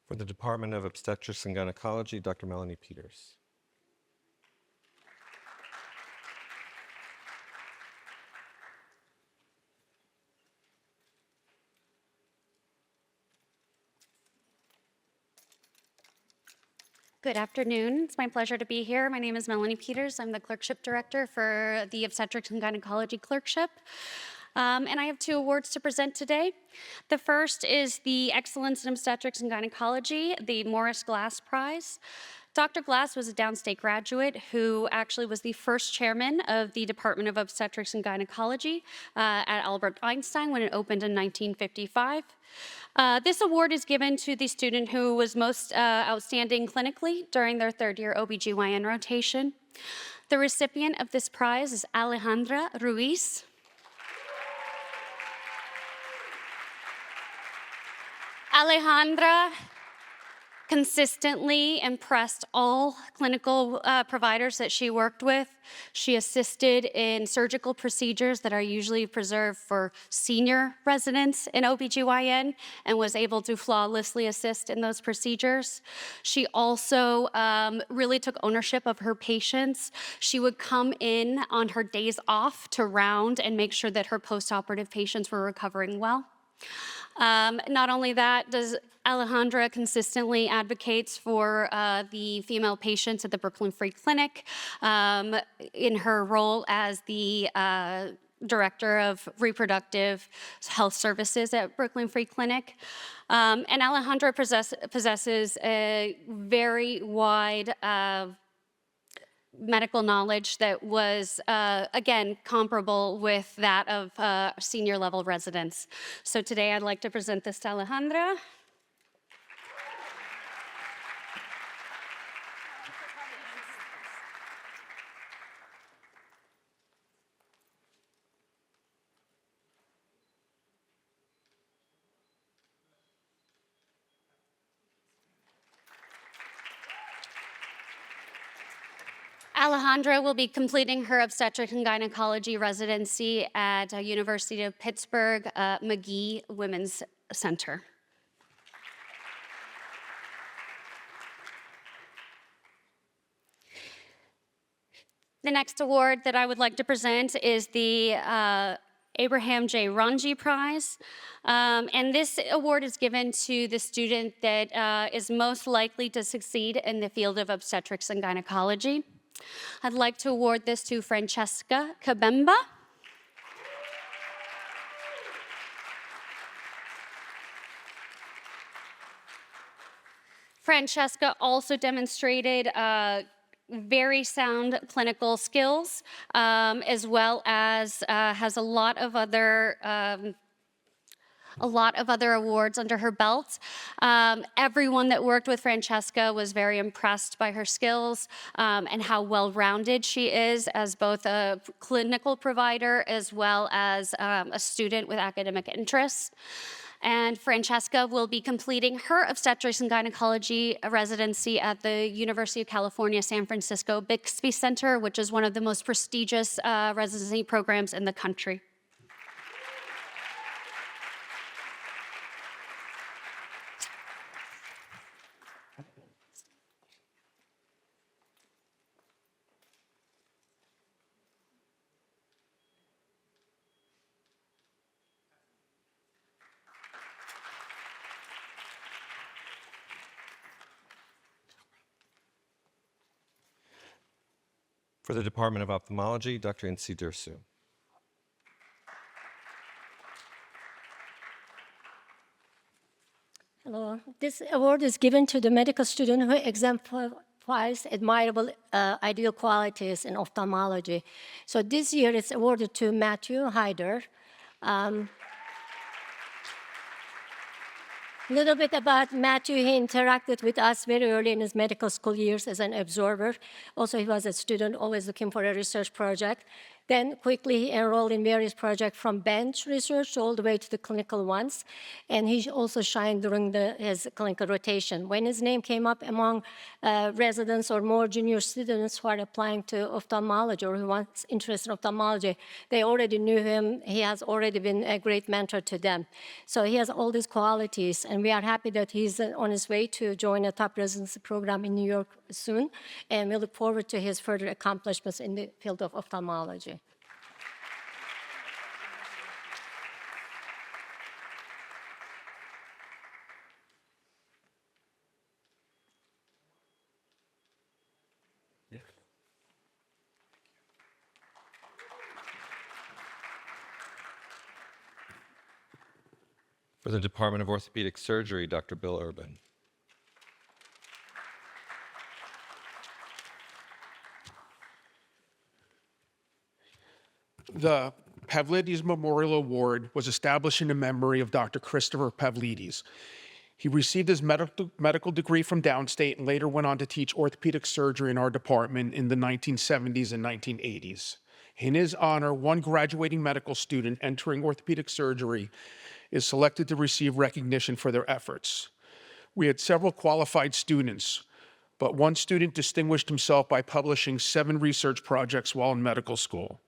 For the Department of Obstetrics and Gynecology, Dr. Melanie Peters. Good afternoon. It's my pleasure to be here. My name is Melanie Peters. I'm the clerkship director for the Obstetrics and Gynecology clerkship. And I have two awards to present today. The first is the Excellence in Obstetrics and Gynecology, the Morris Glass Prize. Dr. Glass was a downstate graduate who actually was the first chairman of the Department of Obstetrics and Gynecology at Albert Einstein when it opened in 1955. This award is given to the student who was most outstanding clinically during their third year OBGYN rotation. The recipient of this prize is Alejandra Ruiz. Alejandra consistently impressed all clinical providers that she worked with. She assisted in surgical procedures that are usually reserved for senior residents in OBGYN and was able to flawlessly assist in those procedures. She also really took ownership of her patients. She would come in on her days off to round and make sure that her postoperative patients were recovering well. Not only that, does Alejandra consistently advocates for the female patients at the Brooklyn Free Clinic in her role as the Director of Reproductive Health Services at Brooklyn Free Clinic. And Alejandra possesses a very wide medical knowledge that was, again, comparable with that of senior level residents. So today I'd like to present this to Alejandra. Alejandra will be completing her obstetric and gynecology residency at University of Pittsburgh Magee Women's Center. The next award that I would like to present is the Abraham J. Ranji Prize. And this award is given to the student that is most likely to succeed in the field of obstetrics and gynecology. I'd like to award this to Francesca Kabemba. Francesca also demonstrated very sound clinical skills, as well as has a lot of other awards under her belt. Everyone that worked with Francesca was very impressed by her skills and how well-rounded she is as both a clinical provider as well as a student with academic interests. And Francesca will be completing her obstetrics and gynecology residency at the University of California, San Francisco Bixby Center, which is one of the most prestigious residency programs in the country. For the Department of Ophthalmology, Dr. Insi Dursu. Hello. This award is given to the medical student who exemplifies admirable ideal qualities in ophthalmology. So this year it's awarded to Matthew Hyder. A little bit about Matthew. He interacted with us very early in his medical school years as an observer. Also, he was a student, always looking for a research project. Then quickly he enrolled in various projects from bench research all the way to the clinical ones. And he also shined during his clinical rotation. When his name came up among residents or more junior students who are applying to ophthalmology or who want interest in ophthalmology, they already knew him. He has already been a great mentor to them. So he has all these qualities, and we are happy that he's on his way to join a top residency program in New York soon. And we look forward to his further accomplishments in the field of ophthalmology. For the Department of Orthopedic Surgery, Dr. Bill Urban. The Pavlidis Memorial Award was established in the memory of Dr. Christopher Pavlidis. He received his medical degree from Downstate and later went on to teach orthopedic surgery in our department in the 1970s and 1980s. In his honor, one graduating medical student entering orthopedic surgery is selected to receive recognition for their efforts. We had several qualified students, but one student distinguished himself by publishing 7 research projects while in medical school.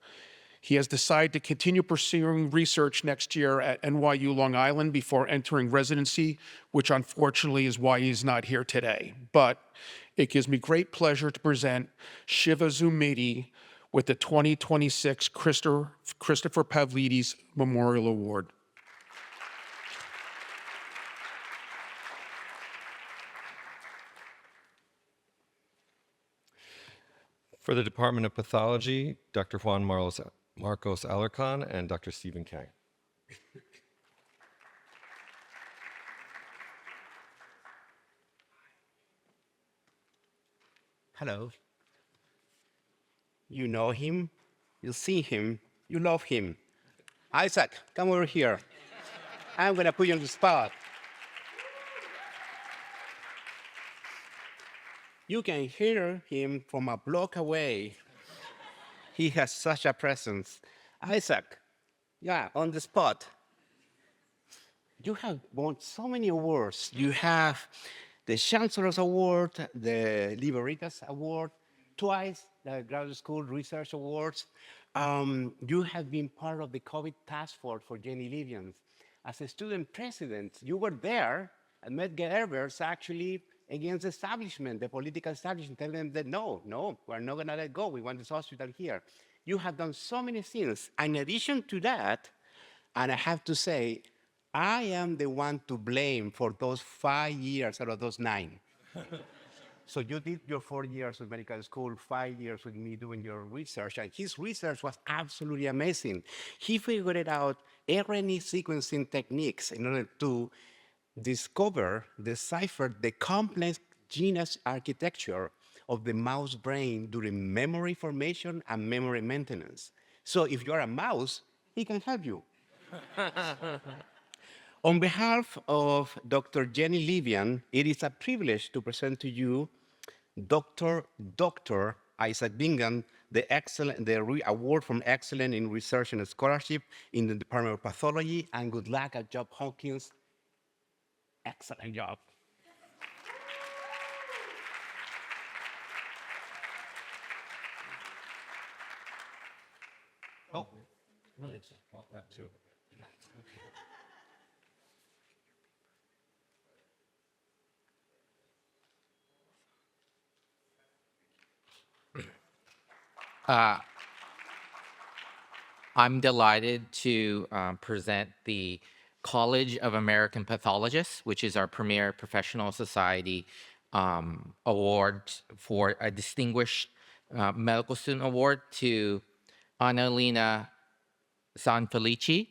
He has decided to continue pursuing research next year at NYU Long Island before entering residency, which unfortunately is why he's not here today. But it gives me great pleasure to present Shiva Zumidi with the 2026 Christopher Pavlidis Memorial Award. For the Department of Pathology, Dr. Juan Marcos Alarcon and Dr. Stephen Kang. Hello. You know him, you see him, you love him. Isaac, come over here. I'm gonna put you on the spot. You can hear him from a block away. He has such a presence. Isaac, yeah, on the spot. You have won so many awards. You have the Chancellor's Award, the Liberitas Award, twice the Graduate School Research Awards. You have been part of the COVID task force for Jenny Livians. As a student president, you were there and met Gerbers actually against the establishment, the political establishment, telling them that no, we're not gonna let go. We want this hospital here. You have done so many things. In addition to that, and I have to say, I am the one to blame for those 5 years out of those 9. So you did your 4 years of medical school, 5 years with me doing your research, and his research was absolutely amazing. He figured out RNA sequencing techniques in order to decipher the complex genus architecture of the mouse brain during memory formation and memory maintenance. So if you're a mouse, he can help you. On behalf of Dr. Jenny Livian, it is a privilege to present to you Dr. Isaac Bingham, the Award for Excellence in Research and Scholarship in the Department of Pathology, and good luck at Johns Hopkins. Excellent job. Oh, that too. I'm delighted to present the College of American Pathologists, which is our premier professional society award for a distinguished medical student award to Annalena Sanfelici.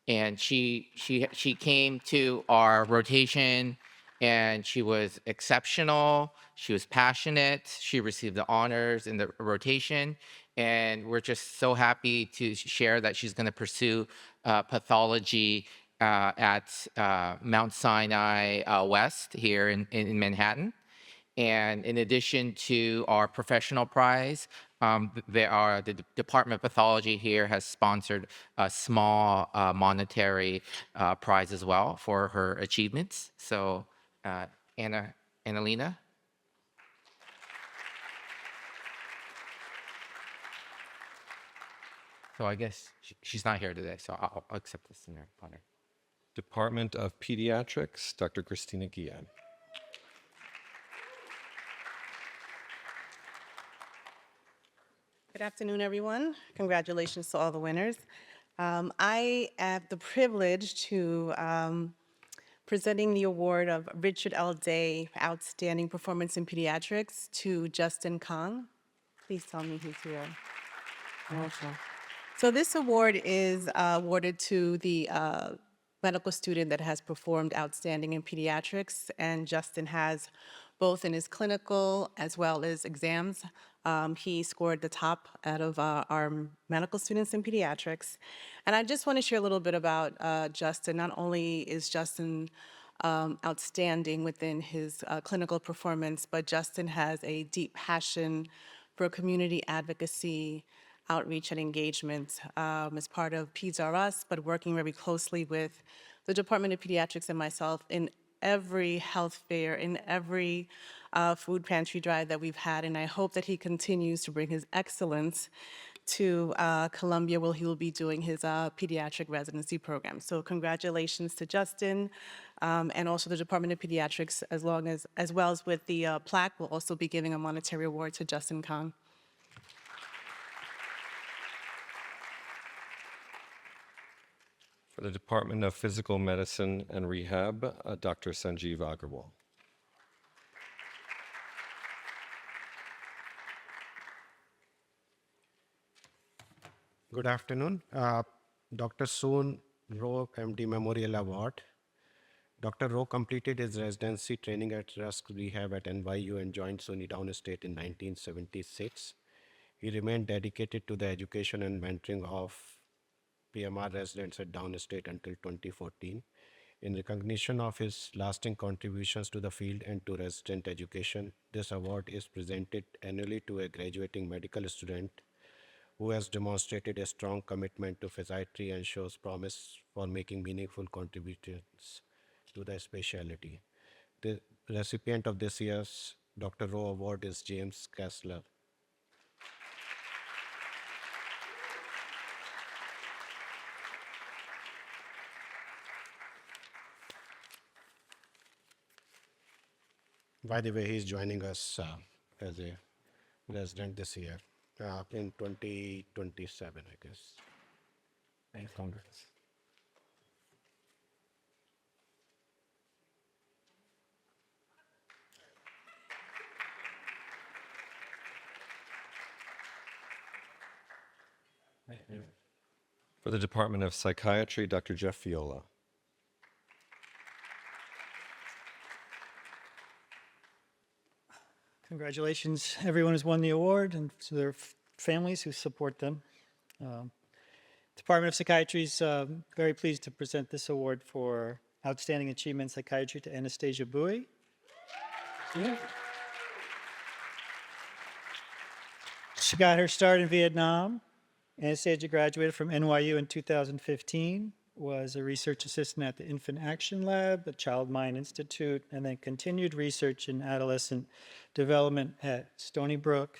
And she came to our rotation and she was exceptional. She was passionate. She received the honors in the rotation. And we're just so happy to share that she's going to pursue pathology at Mount Sinai West here in Manhattan. And in addition to our professional prize, the Department of Pathology here has sponsored a small monetary prize as well for her achievements. So Annalena. So I guess she's not here today, so I'll accept this in her honor. Department of Pediatrics, Dr. Christina Guillen. Good afternoon, everyone. Congratulations to all the winners. I have the privilege to presenting the award of Richard L. Day for Outstanding Performance in Pediatrics to Justin Kong. Please tell me who's here. So this award is awarded to the medical student that has performed outstanding in pediatrics, and Justin has both in his clinical as well as exams. He scored the top out of our medical students in pediatrics. And I just want to share a little bit about Justin. Not only is Justin outstanding within his clinical performance, but Justin has a deep passion for community advocacy, outreach, and engagement as part of Peds R Us, but working very closely with the Department of Pediatrics and myself in every health fair, in every food pantry drive that we've had. And I hope that he continues to bring his excellence to Columbia, where he will be doing his pediatric residency program. So congratulations to Justin and also the Department of Pediatrics, as well as with the plaque. We'll also be giving a monetary award to Justin Kong. For the Department of Physical Medicine and Rehab, Dr. Sanjeev Agarwal. Good afternoon. Dr. Soon Rowe, MD Memorial Award. Dr. Rowe completed his residency training at Rusk Rehab at NYU and joined SUNY Downstate in 1976. He remained dedicated to the education and mentoring of PMR residents at Downstate until 2014. In recognition of his lasting contributions to the field and to resident education, this award is presented annually to a graduating medical student who has demonstrated a strong commitment to physiatry and shows promise for making meaningful contributions to the specialty. The recipient of this year's Dr. Rowe Award is James Kessler. By the way, he's joining us as a resident this year in 2027, I guess. Thanks, Congress. For the Department of Psychiatry, Dr. Jeff Fiola. Congratulations, everyone who's won the award, and to their families who support them. Department of Psychiatry is very pleased to present this award for Outstanding Achievement in Psychiatry to Anastasia Bowie. She got her start in Vietnam. Anastasia graduated from NYU in 2015, was a research assistant at the Infant Action Lab, the Child Mind Institute, and then continued research in adolescent development at Stony Brook.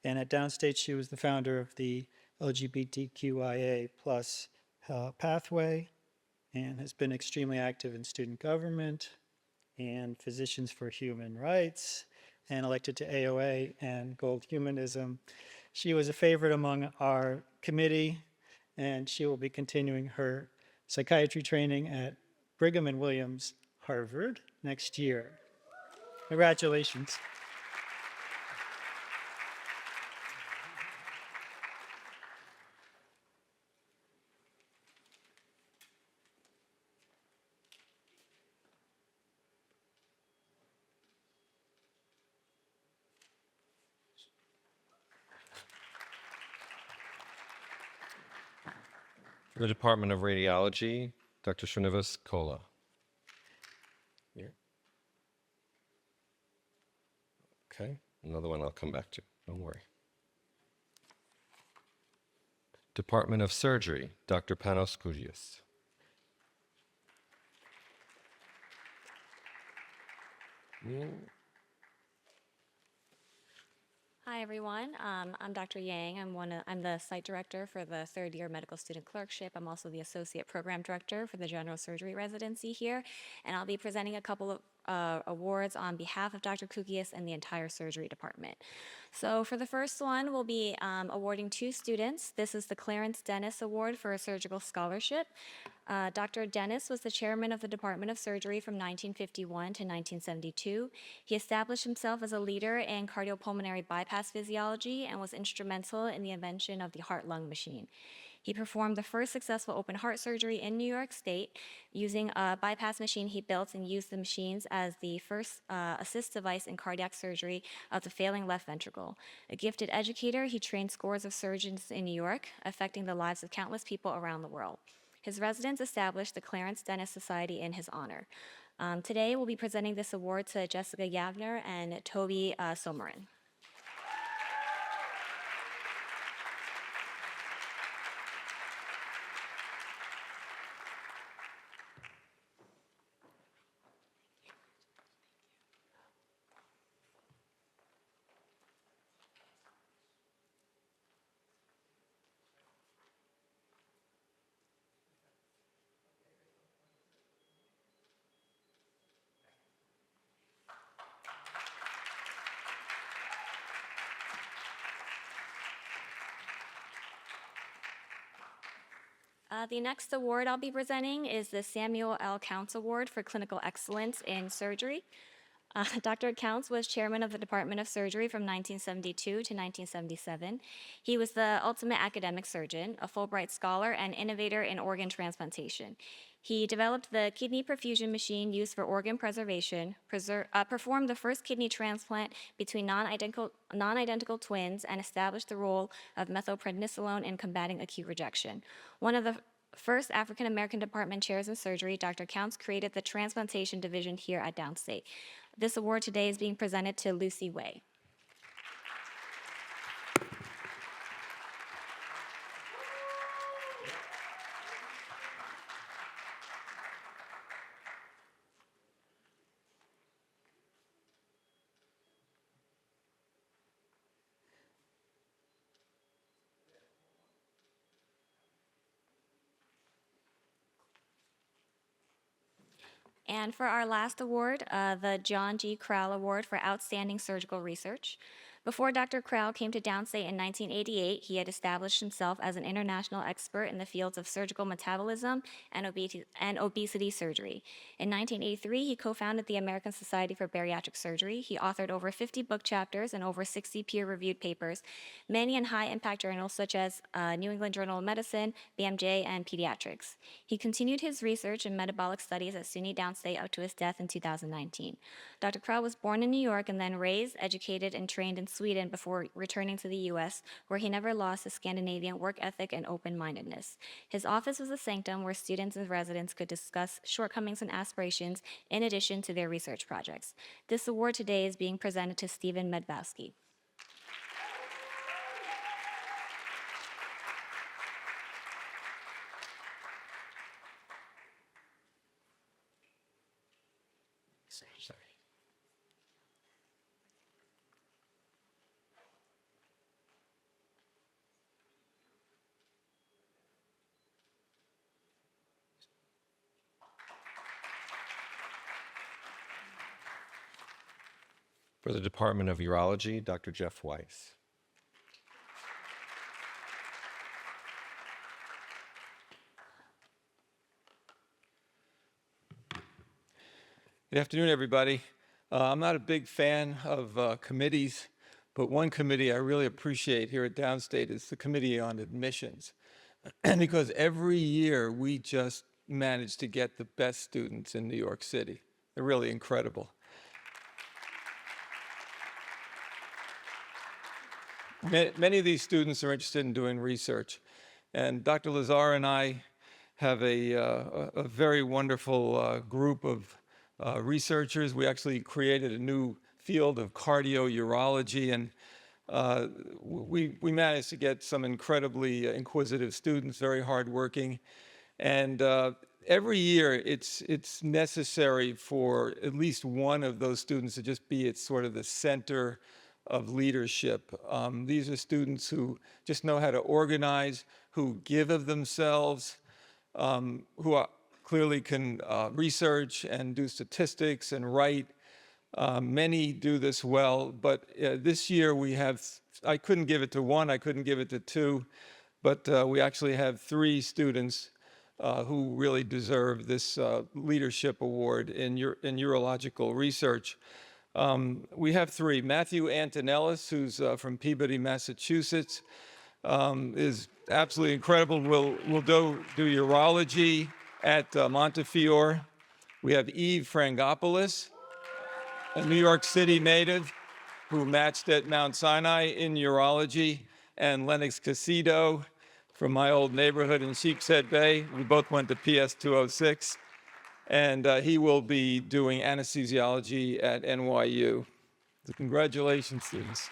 And at Downstate, she was the founder of the LGBTQIA+ pathway and has been extremely active in student government and Physicians for Human Rights, and elected to AOA and Gold Humanism. She was a favorite among our committee, and she will be continuing her psychiatry training at Brigham and Williams, Harvard, next year. Congratulations. For the Department of Radiology, Dr. Srinivas Kola. Here. Okay, another one I'll come back to, don't worry. Department of Surgery, Dr. Panos Kougias. Hi, everyone. I'm Dr. Yang. I'm the site director for the third year medical student clerkship. I'm also the associate program director for the general surgery residency here. And I'll be presenting a couple of awards on behalf of Dr. Kougias and the entire surgery department. So for the first one, we'll be awarding 2 students. This is the Clarence Dennis Award for a Surgical Scholarship. Dr. Dennis was the chairman of the Department of Surgery from 1951 to 1972. He established himself as a leader in cardiopulmonary bypass physiology and was instrumental in the invention of the heart-lung machine. He performed the first successful open heart surgery in New York State using a bypass machine he built, and used the machines as the first assist device in cardiac surgery of the failing left ventricle. A gifted educator, he trained scores of surgeons in New York, affecting the lives of countless people around the world. His residence established the Clarence Dennis Society in his honor. Today, we'll be presenting this award to Jessica Yavner and Toby Somerin. The next award I'll be presenting is the Samuel L. Counts Award for Clinical Excellence in Surgery. Dr. Counts was chairman of the Department of Surgery from 1972 to 1977. He was the ultimate academic surgeon, a Fulbright scholar, and innovator in organ transplantation. He developed the kidney perfusion machine used for organ preservation, performed the first kidney transplant between non-identical twins, and established the role of methylprednisolone in combating acute rejection. One of the first African-American department chairs in surgery, Dr. Counts created the transplantation division here at Downstate. This award today is being presented to Lucy Way. And for our last award, the John G. Crowell Award for Outstanding Surgical Research. Before Dr. Crowell came to Downstate in 1988, he had established himself as an international expert in the fields of surgical metabolism and obesity surgery. In 1983, he co-founded the American Society for Bariatric Surgery. He authored over 50 book chapters and over 60 peer-reviewed papers, many in high-impact journals such as New England Journal of Medicine, BMJ, and Pediatrics. He continued his research in metabolic studies at SUNY Downstate up to his death in 2019. Dr. Crowell was born in New York and then raised, educated, and trained in Sweden before returning to the U.S., where he never lost his Scandinavian work ethic and open-mindedness. His office was a sanctum where students and residents could discuss shortcomings and aspirations in addition to their research projects. This award today is being presented to Stephen Medvowski. Sorry. For the Department of Urology, Dr. Jeff Weiss. Good afternoon, everybody. I'm not a big fan of committees, but one committee I really appreciate here at Downstate is the Committee on Admissions. Because every year we just manage to get the best students in New York City. They're really incredible. Many of these students are interested in doing research. And Dr. Lazar and I have a very wonderful group of researchers. We actually created a new field of cardio-urology, and we managed to get some incredibly inquisitive students, very hardworking. And every year it's necessary for at least one of those students to just be at sort of the center of leadership. These are students who just know how to organize, who give of themselves, who clearly can research and do statistics and write. Many do this well, but this year we have, I couldn't give it to one, I couldn't give it to two, but we actually have 3 students who really deserve this leadership award in urological research. We have 3. Matthew Antonellis, who's from Peabody, Massachusetts. is absolutely incredible. Will do urology at Montefiore. We have Eve Frangopoulos, a New York City native who matched at Mount Sinai in urology, and Lennox Casido from my old neighborhood in Sheepshead Bay. We both went to PS 206, and he will be doing anesthesiology at NYU. So congratulations, students.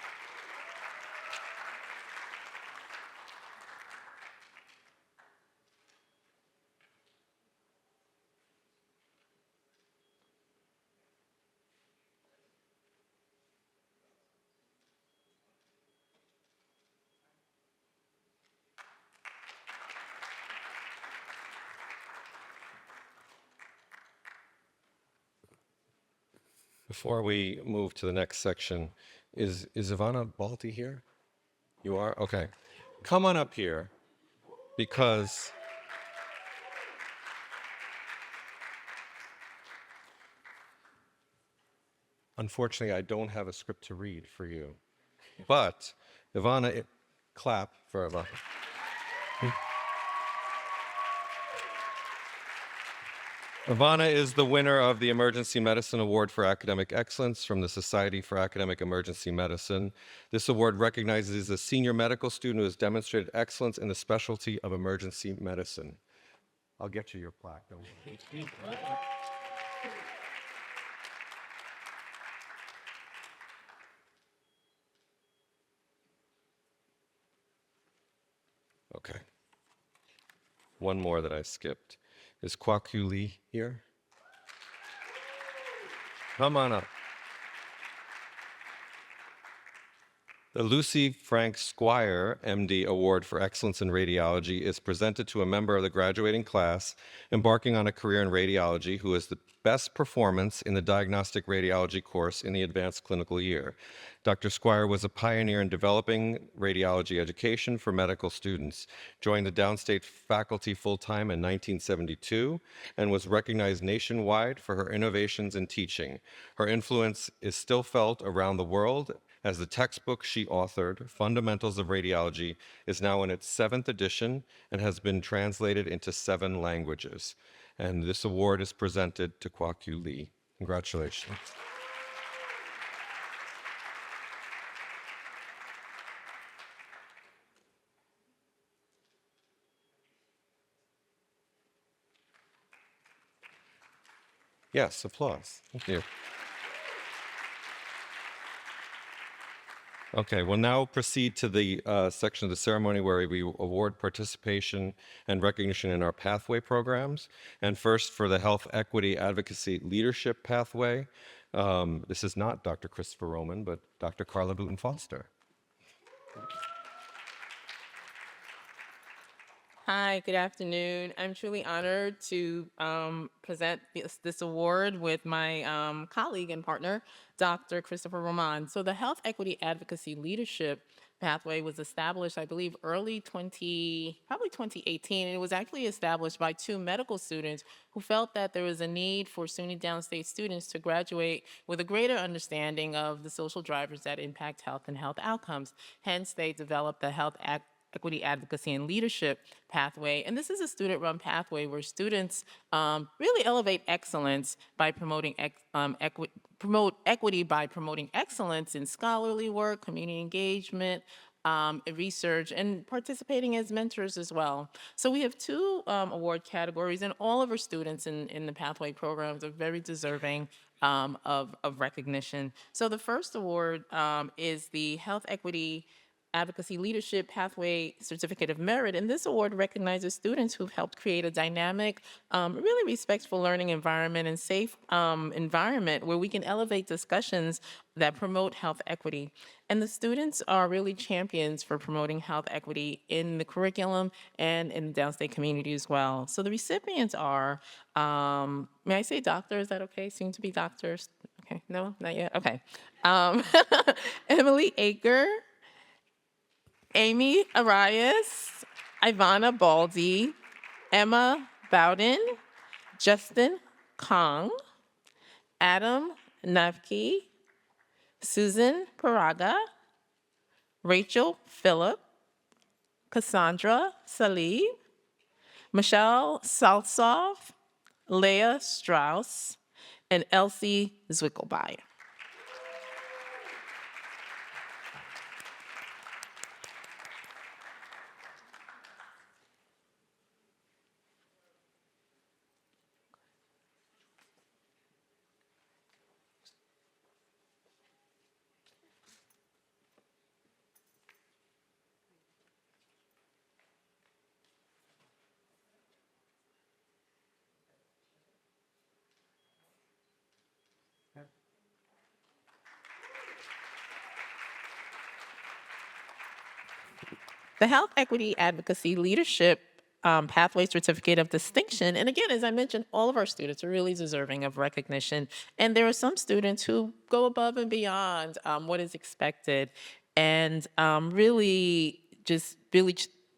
Before we move to the next section, is Ivana Balti here? You are? Okay. Come on up here, because unfortunately I don't have a script to read for you. But Ivana, clap for Ivana. Ivana is the winner of the Emergency Medicine Award for Academic Excellence from the Society for Academic Emergency Medicine. This award recognizes a senior medical student who has demonstrated excellence in the specialty of emergency medicine. I'll get you your plaque, don't worry. Okay. One more that I skipped. Is Kwakyu Lee here? Come on up. The Lucy Frank Squire, MD Award for Excellence in Radiology is presented to a member of the graduating class embarking on a career in radiology who has the best performance in the diagnostic radiology course in the advanced clinical year. Dr. Squire was a pioneer in developing radiology education for medical students, joined the Downstate faculty full-time in 1972, and was recognized nationwide for her innovations in teaching. Her influence is still felt around the world, as the textbook she authored, Fundamentals of Radiology, is now in its 7th edition and has been translated into 7 languages. And this award is presented to Kwakyu Lee. Congratulations. Yes, applause. Thank you. Okay, we'll now proceed to the section of the ceremony where we award participation and recognition in our pathway programs. And first, for the Health Equity Advocacy Leadership Pathway, this is not Dr. Christopher Roman, but Dr. Carla Booten Foster. Hi, good afternoon. I'm truly honored to present this award with my colleague and partner, Dr. Christopher Roman. So the Health Equity Advocacy Leadership Pathway was established, I believe, probably 2018. And it was actually established by 2 medical students who felt that there was a need for SUNY Downstate students to graduate with a greater understanding of the social drivers that impact health and health outcomes. Hence, they developed the Health Equity Advocacy and Leadership Pathway. And this is a student-run pathway where students really elevate excellence by promoting equity by promoting excellence in scholarly work, community engagement, research, and participating as mentors as well. So we have 2 award categories, and all of our students in the pathway programs are very deserving of recognition. So the first award is the Health Equity Advocacy Leadership Pathway Certificate of Merit, and this award recognizes students who've helped create a dynamic, really respectful learning environment and safe environment where we can elevate discussions that promote health equity. And the students are really champions for promoting health equity in the curriculum and in the downstate community as well. So the recipients are, may I say doctor, is that okay? Soon to be doctors. Okay, no, not yet, okay. Emily Aker, Amy Arias, Ivana Baldi, Emma Bowden, Justin Kong, Adam Navke, Susan Paraga, Rachel Phillip, Cassandra Sailee, Michelle Salsov, Leah Strauss, and Elsie Zwickelby. The Health Equity Advocacy Leadership Pathway Certificate of Distinction. And again, as I mentioned, all of our students are really deserving of recognition. And there are some students who go above and beyond what is expected and really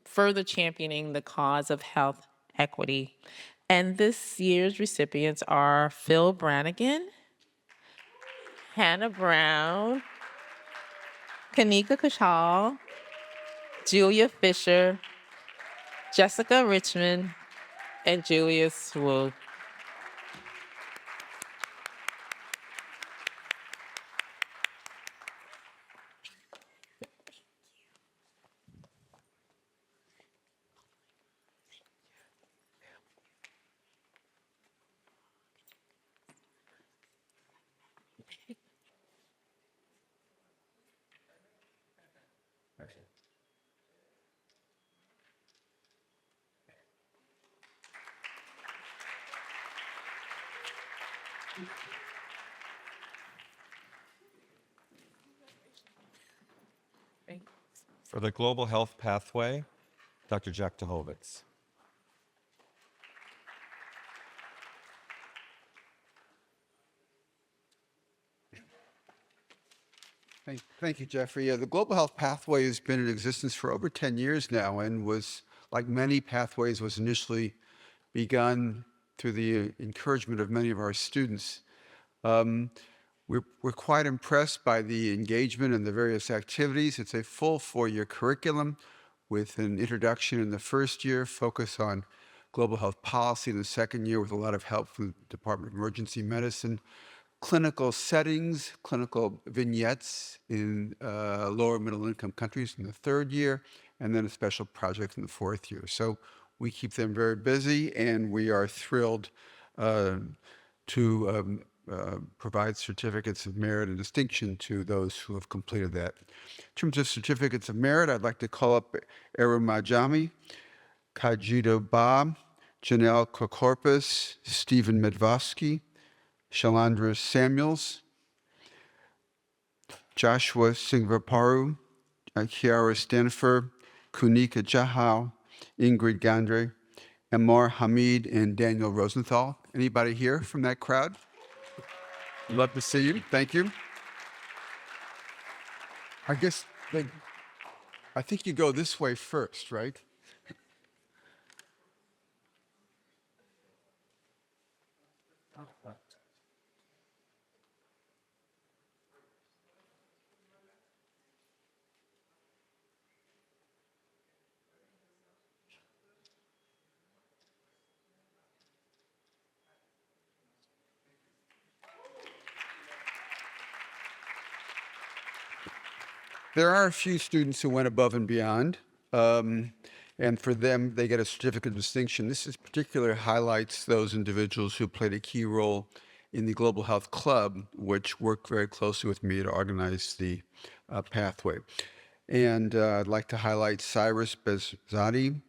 further championing the cause of health equity. And this year's recipients are Phil Brannigan, Hannah Brown, Kanika Kushal, Julia Fisher, Jessica Richmond, and Julius Wu. For the Global Health Pathway, Dr. Jack Dehovitz. Thank you, Jeffrey. The Global Health Pathway has been in existence for over 10 years now and was, like many pathways, was initially begun through the encouragement of many of our students. We're quite impressed by the engagement and the various activities. It's a full 4-year curriculum with an introduction in the first year, focus on global health policy in the second year with a lot of help from the Department of Emergency Medicine, clinical settings, clinical vignettes in lower middle income countries in the third year, and then a special project in the fourth year. So we keep them very busy, and we are thrilled to provide certificates of merit and distinction to those who have completed that. In terms of certificates of merit, I'd like to call up Eru Majami, Kajido Ba, Janelle Kokorpis, Stephen Medvosky, Shalandra Samuels, Joshua Singvaparu, Kiara Stanford, Kunika Jahal, Ingrid Gandre, Amar Hamid, and Daniel Rosenthal. Anybody here from that crowd? Love to see you. Thank you. I think you go this way first, right? There are a few students who went above and beyond, and for them, they get a certificate of distinction. This is particularly highlights those individuals who played a key role in the Global Health Club, which worked very closely with me to organize the pathway. And I'd like to highlight Cyrus Bezadi,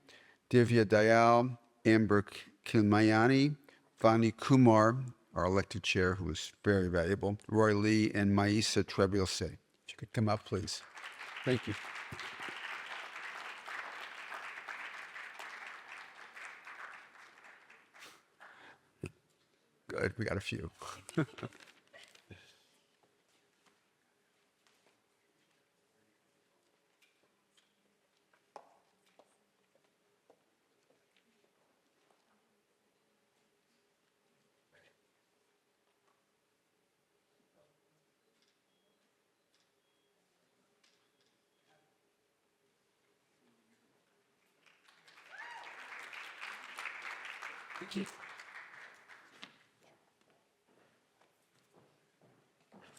Divya Dayal, Amber Kilmayani, Vani Kumar, our elected chair, who was very valuable, Roy Lee, and Maisa Trebilse. If you could come up, please. Thank you. Good, we got a few.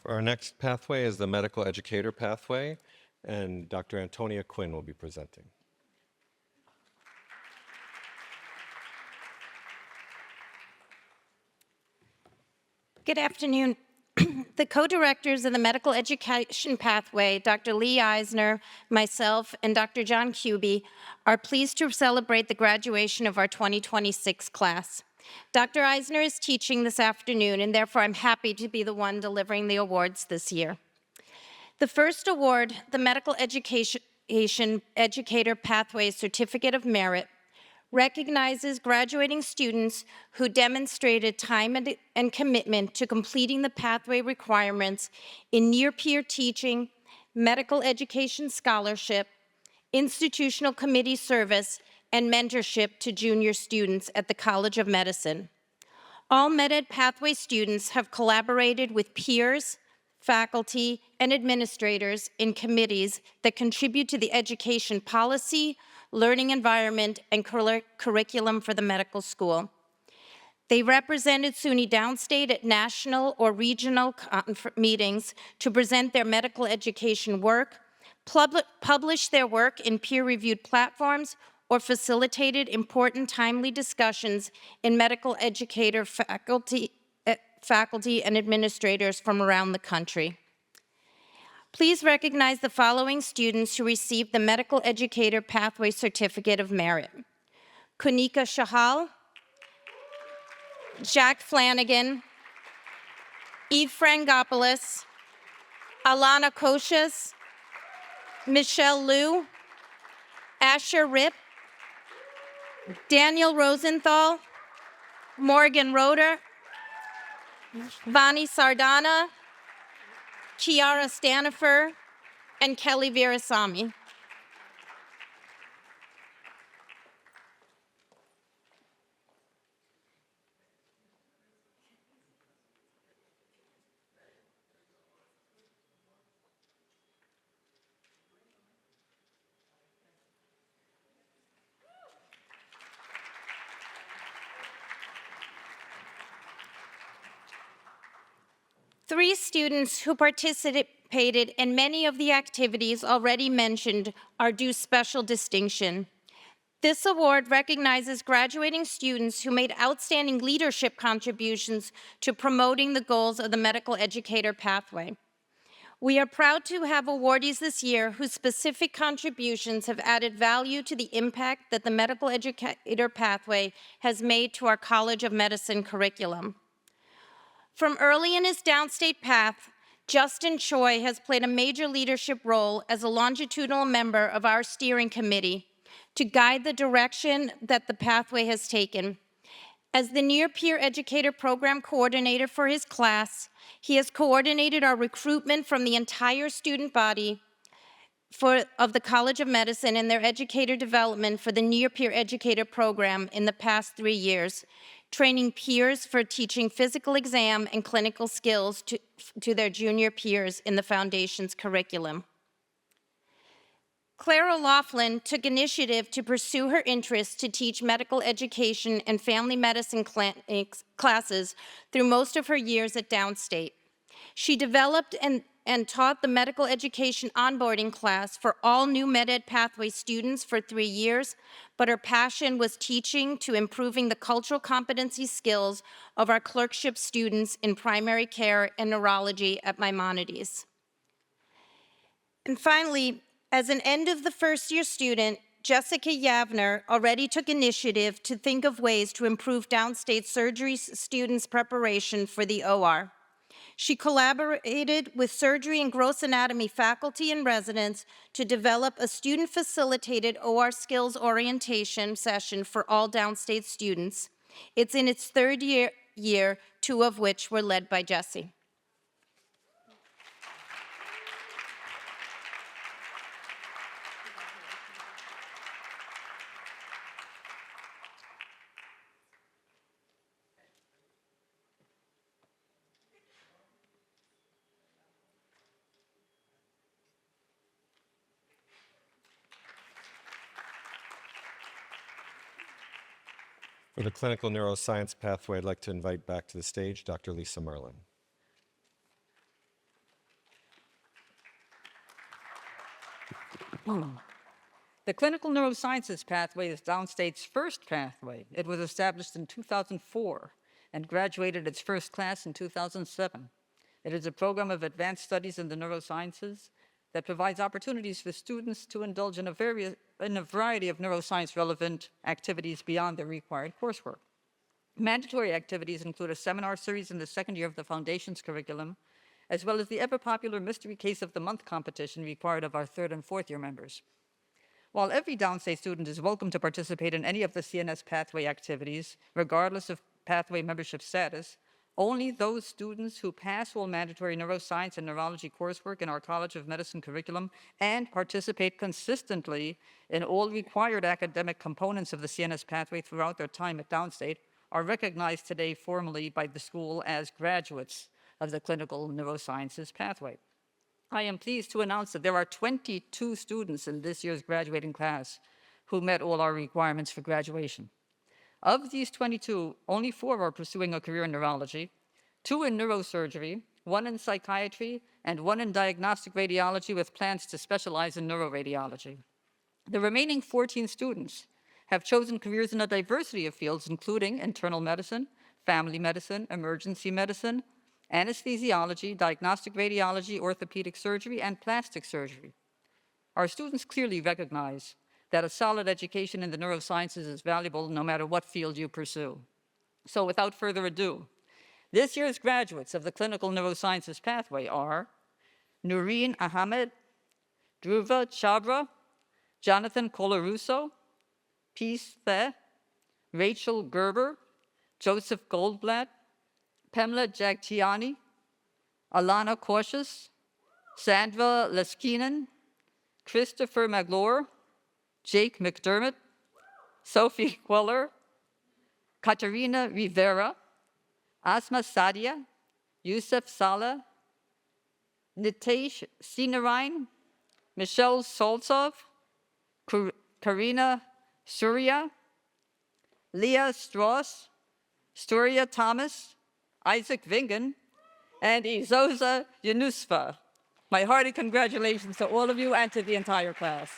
Our next pathway is the medical educator pathway, and Dr. Antonia Quinn will be presenting. Good afternoon. The co-directors of the medical education pathway, Dr. Lee Eisner, myself, and Dr. John Kuby, are pleased to celebrate the graduation of our 2026 class. Dr. Eisner is teaching this afternoon, and therefore I'm happy to be the one delivering the awards this year. The first award, the Medical Education Educator Pathway Certificate of Merit, recognizes graduating students who demonstrated time and commitment to completing the pathway requirements in near-peer teaching, medical education scholarship, institutional committee service, and mentorship to junior students at the College of Medicine. All MEdEd pathway students have collaborated with peers, faculty, and administrators in committees that contribute to the education policy, learning environment, and curriculum for the medical school. They represented SUNY Downstate at national or regional meetings to present their medical education work, published their work in peer-reviewed platforms, or facilitated important timely discussions in medical educator faculty and administrators from around the country. Please recognize the following students who received the Medical Educator Pathway Certificate of Merit: Kunika Shahal, Jack Flanagan, Eve Frangopoulos, Alana Koshas, Michelle Liu, Asher Rip, Daniel Rosenthal, Morgan Roeder, Vani Sardana, Kiara Stanifer, and Kelly Virasamy. Three students who participated in many of the activities already mentioned are due special distinction. This award recognizes graduating students who made outstanding leadership contributions to promoting the goals of the medical educator pathway. We are proud to have awardees this year whose specific contributions have added value to the impact that the medical educator pathway has made to our College of Medicine curriculum. From early in his downstate path, Justin Choi has played a major leadership role as a longitudinal member of our steering committee to guide the direction that the pathway has taken. As the near-peer educator program coordinator for his class, he has coordinated our recruitment from the entire student body of the College of Medicine and their educator development for the near-peer educator program in the past 3 years, training peers for teaching physical exam and clinical skills to their junior peers in the Foundation's curriculum. Clara Laughlin took initiative to pursue her interest to teach medical education and family medicine classes through most of her years at Downstate. She developed and taught the medical education onboarding class for all new MEdEd pathway students for 3 years, but her passion was teaching to improving the cultural competency skills of our clerkship students in primary care and neurology at Maimonides. And finally, as an end of the first year student, Jessica Yavner already took initiative to think of ways to improve downstate surgery students' preparation for the OR. She collaborated with surgery and gross anatomy faculty and residents to develop a student-facilitated OR skills orientation session for all downstate students. It's in its third year, 2 of which were led by Jessie. For the clinical neuroscience pathway, I'd like to invite back to the stage Dr. Lisa Merlin. The clinical neurosciences pathway is Downstate's first pathway. It was established in 2004 and graduated its first class in 2007. It is a program of advanced studies in the neurosciences that provides opportunities for students to indulge in a variety of neuroscience-relevant activities beyond their required coursework. Mandatory activities include a seminar series in the second year of the Foundations curriculum, as well as the ever-popular Mystery Case of the Month competition required of our third and fourth year members. While every Downstate student is welcome to participate in any of the CNS pathway activities, regardless of pathway membership status, only those students who pass all mandatory neuroscience and neurology coursework in our College of Medicine curriculum and participate consistently in all required academic components of the CNS pathway throughout their time at Downstate are recognized today formally by the school as graduates of the clinical neurosciences pathway. I am pleased to announce that there are 22 students in this year's graduating class who met all our requirements for graduation. Of these 22, only 4 are pursuing a career in neurology, 2 in neurosurgery, 1 in psychiatry, and 1 in diagnostic radiology with plans to specialize in neuroradiology. The remaining 14 students have chosen careers in a diversity of fields, including internal medicine, family medicine, emergency medicine, anesthesiology, diagnostic radiology, orthopedic surgery, and plastic surgery. Our students clearly recognize that a solid education in the neurosciences is valuable no matter what field you pursue. So without further ado, this year's graduates of the clinical neurosciences pathway are Noreen Ahmed, Dhruva Chabra, Jonathan Colarusso, Peace The, Rachel Gerber, Joseph Goldblatt, Pamela Jagtiani, Alana Cautious, Sandra Leskinen, Christopher Maglore, Jake McDermott, Sophie Queller, Katerina Rivera, Asma Sadia, Yusuf Saleh, Nitesh Sinarain, Michelle Soltsov, Karina Surya, Leah Strauss, Storia Thomas, Isaac Vingen, and Izoza Yunusfa. My hearty congratulations to all of you and to the entire class.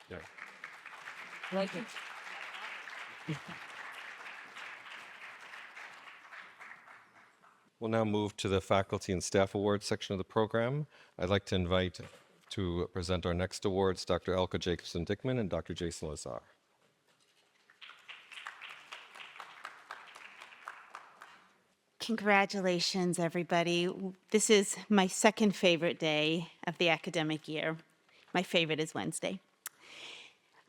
Yeah. Thank you. We'll now move to the Faculty and Staff Awards section of the program. I'd like to invite to present our next awards Dr. Elka Jacobson-Dickman and Dr. Jason Lazar. Congratulations, everybody. This is my second favorite day of the academic year. My favorite is Wednesday.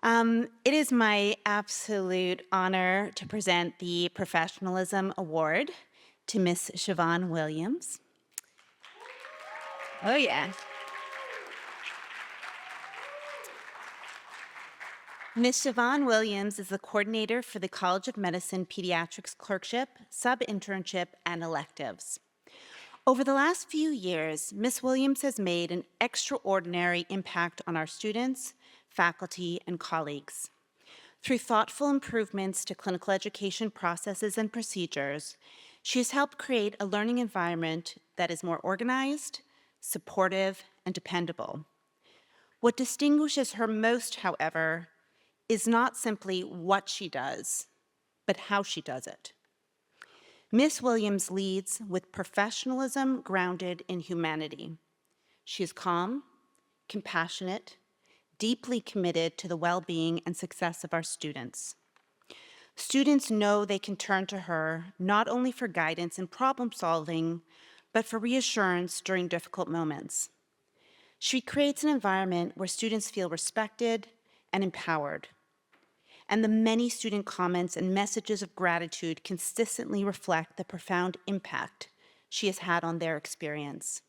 It is my absolute honor to present the Professionalism Award to Miss Chavan Williams. Oh, yeah. Ms. Chavan Williams is the coordinator for the College of Medicine Pediatrics Clerkship, Sub-Internship, and Electives. Over the last few years, Ms. Williams has made an extraordinary impact on our students, faculty, and colleagues. Through thoughtful improvements to clinical education processes and procedures, she has helped create a learning environment that is more organized, supportive, and dependable. What distinguishes her most, however, is not simply what she does, but how she does it. Ms. Williams leads with professionalism grounded in humanity. She is calm, compassionate, deeply committed to the well-being and success of our students. Students know they can turn to her not only for guidance and problem solving, but for reassurance during difficult moments. She creates an environment where students feel respected and empowered. And the many student comments and messages of gratitude consistently reflect the profound impact she has had on their experience.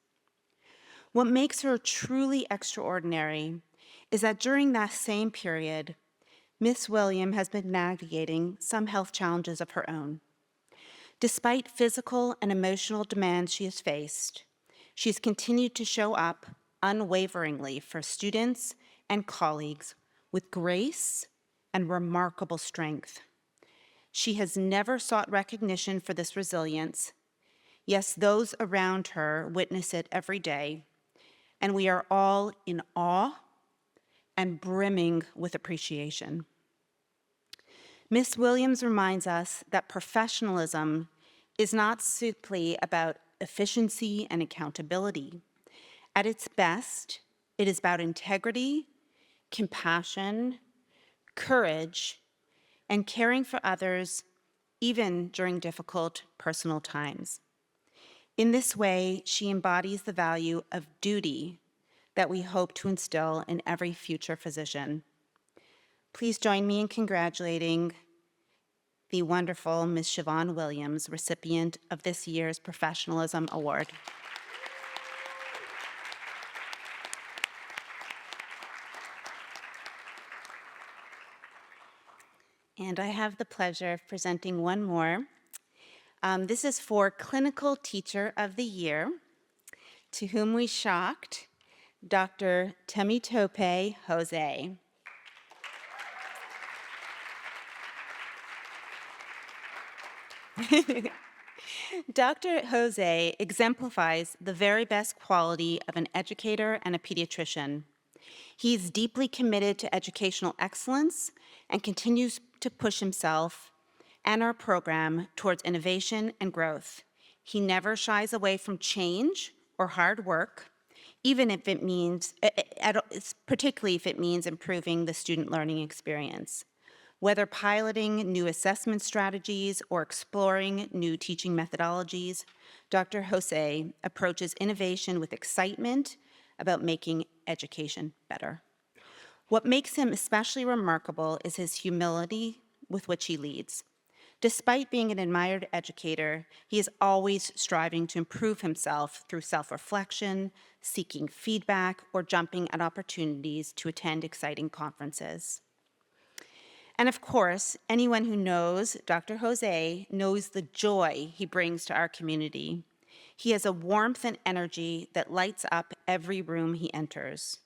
What makes her truly extraordinary is that during that same period, Miss Williams has been navigating some health challenges of her own. Despite physical and emotional demands she has faced, she's continued to show up unwaveringly for students and colleagues with grace and remarkable strength. She has never sought recognition for this resilience. Yes, those around her witness it every day, and we are all in awe and brimming with appreciation. Miss Williams reminds us that professionalism is not simply about efficiency and accountability. At its best, it is about integrity, compassion, courage, and caring for others, even during difficult personal times. In this way, she embodies the value of duty that we hope to instill in every future physician. Please join me in congratulating the wonderful Ms. Chavan Williams, recipient of this year's Professionalism Award. And I have the pleasure of presenting one more. This is for Clinical Teacher of the Year, to whom we shocked Dr. Temitope Jose. Dr. Jose exemplifies the very best quality of an educator and a pediatrician. He's deeply committed to educational excellence and continues to push himself and our program towards innovation and growth. He never shies away from change or hard work, even if it means, particularly if it means improving the student learning experience. Whether piloting new assessment strategies or exploring new teaching methodologies, Dr. Jose approaches innovation with excitement about making education better. What makes him especially remarkable is his humility with which he leads. Despite being an admired educator, he is always striving to improve himself through self-reflection, seeking feedback, or jumping at opportunities to attend exciting conferences. And of course, anyone who knows Dr. Jose knows the joy he brings to our community. He has a warmth and energy that lights up every room he enters.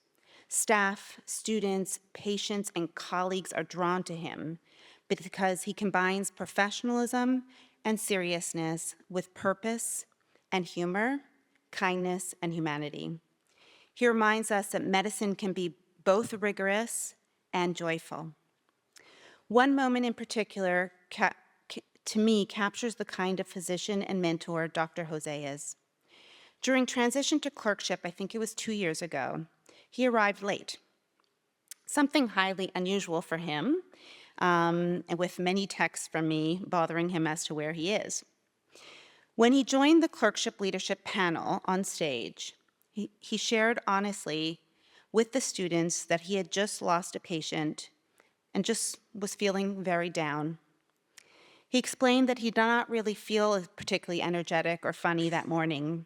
Staff, students, patients, and colleagues are drawn to him because he combines professionalism and seriousness with purpose and humor, kindness, and humanity. He reminds us that medicine can be both rigorous and joyful. One moment in particular, to me, captures the kind of physician and mentor Dr. Jose is. During transition to clerkship, I think it was 2 years ago, he arrived late, something highly unusual for him, and with many texts from me bothering him as to where he is. When he joined the clerkship leadership panel on stage, he shared honestly with the students that he had just lost a patient and just was feeling very down. He explained that he did not really feel particularly energetic or funny that morning,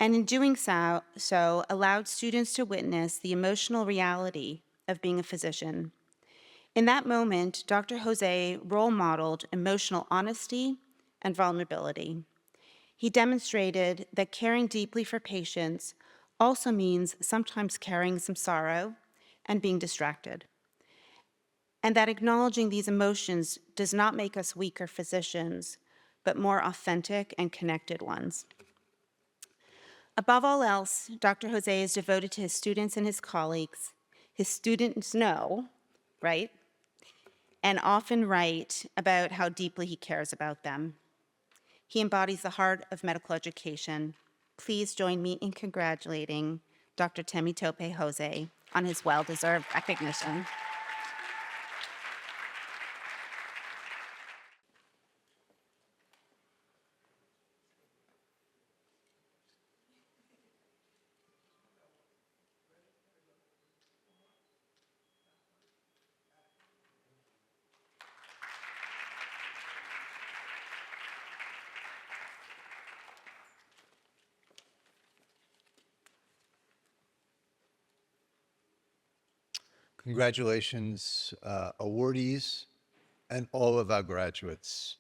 and in doing so allowed students to witness the emotional reality of being a physician. In that moment, Dr. Jose role modeled emotional honesty and vulnerability. He demonstrated that caring deeply for patients also means sometimes carrying some sorrow and being distracted, and that acknowledging these emotions does not make us weaker physicians, but more authentic and connected ones. Above all else, Dr. Jose is devoted to his students and his colleagues. His students know, right, and often write about how deeply he cares about them. He embodies the heart of medical education. Please join me in congratulating Dr. Temitope Jose on his well-deserved recognition. Congratulations, awardees, and all of our graduates.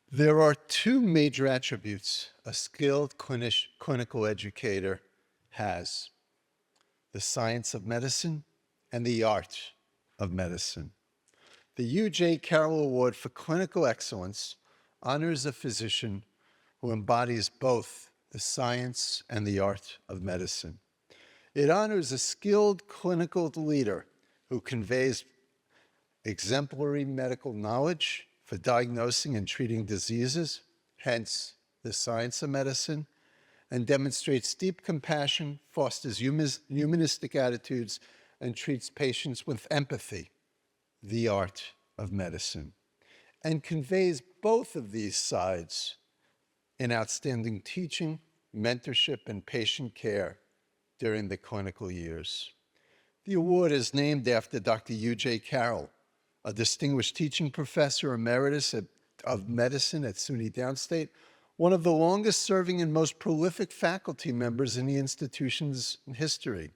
There are two major attributes a skilled clinical educator has: the science of medicine and the art of medicine. The U.J. Carroll Award for Clinical Excellence honors a physician who embodies both the science and the art of medicine. It honors a skilled clinical leader who conveys exemplary medical knowledge for diagnosing and treating diseases, hence the science of medicine, and demonstrates deep compassion, fosters humanistic attitudes, and treats patients with empathy, the art of medicine, and conveys both of these sides in outstanding teaching, mentorship, and patient care during the clinical years. The award is named after Dr. U.J. Carroll, a distinguished teaching professor emeritus of medicine at SUNY Downstate, one of the longest serving and most prolific faculty members in the institution's history.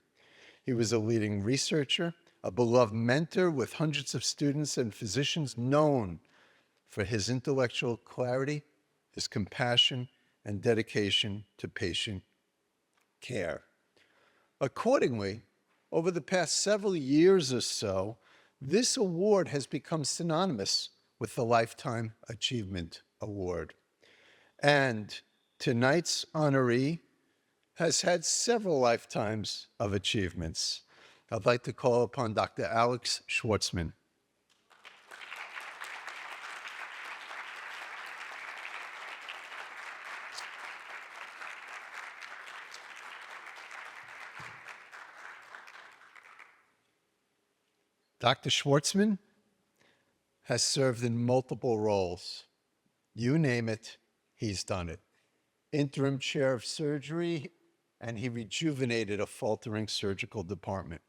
He was a leading researcher, a beloved mentor with hundreds of students and physicians, known for his intellectual clarity, his compassion, and dedication to patient care. Accordingly, over the past several years or so, this award has become synonymous with the Lifetime Achievement Award. And tonight's honoree has had several lifetimes of achievements. I'd like to call upon Dr. Alex Schwartzman. Dr. Schwartzman has served in multiple roles. You name it, he's done it. Interim chair of surgery, and he rejuvenated a faltering surgical department.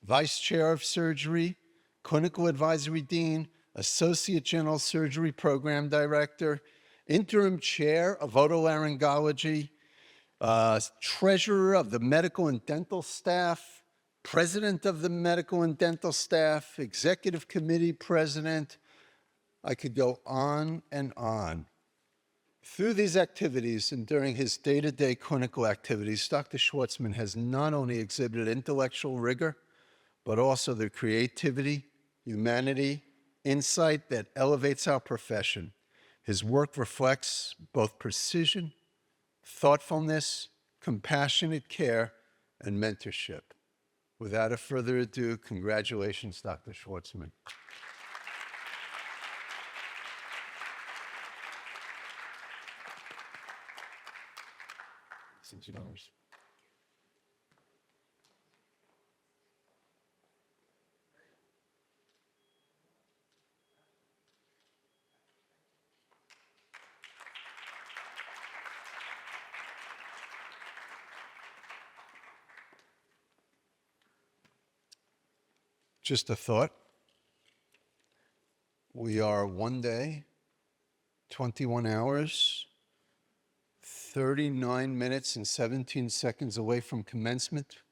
Vice chair of surgery, clinical advisory dean, associate general surgery program director, interim chair of otolaryngology, treasurer of the medical and dental staff, president of the medical and dental staff, executive committee president. I could go on and on. Through these activities and during his day-to-day clinical activities, Dr. Schwartzman has not only exhibited intellectual rigor, but also the creativity, humanity, insight that elevates our profession. His work reflects both precision, thoughtfulness, compassionate care, and mentorship. Without a further ado, congratulations, Dr. Schwartzman. This is yours. Just a thought. We are 1 day, 21 hours, 39 minutes and 17 seconds away from commencement.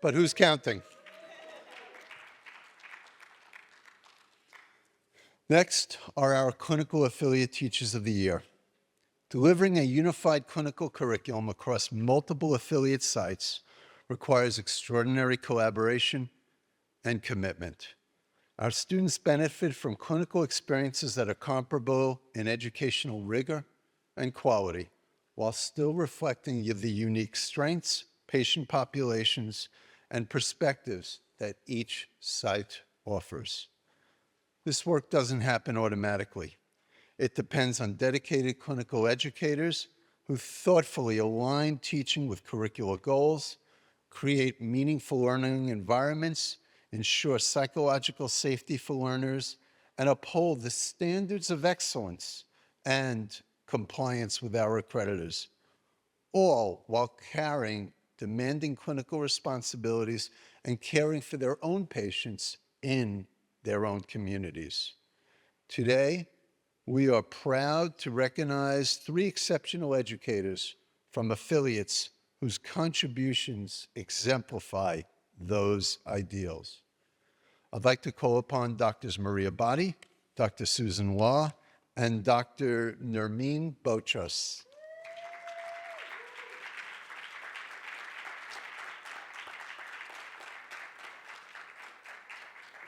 But who's counting? Next are our Clinical Affiliate Teachers of the Year. Delivering a unified clinical curriculum across multiple affiliate sites requires extraordinary collaboration and commitment. Our students benefit from clinical experiences that are comparable in educational rigor and quality, while still reflecting the unique strengths, patient populations, and perspectives that each site offers. This work doesn't happen automatically. It depends on dedicated clinical educators who thoughtfully align teaching with curricular goals, create meaningful learning environments, ensure psychological safety for learners, and uphold the standards of excellence and compliance with our accreditors, all while carrying demanding clinical responsibilities and caring for their own patients in their own communities. Today, we are proud to recognize 3 exceptional educators from affiliates whose contributions exemplify those ideals. I'd like to call upon Drs. Mejia-Bautista, Dr. Susan Law, and Dr. Nermeen Boutros.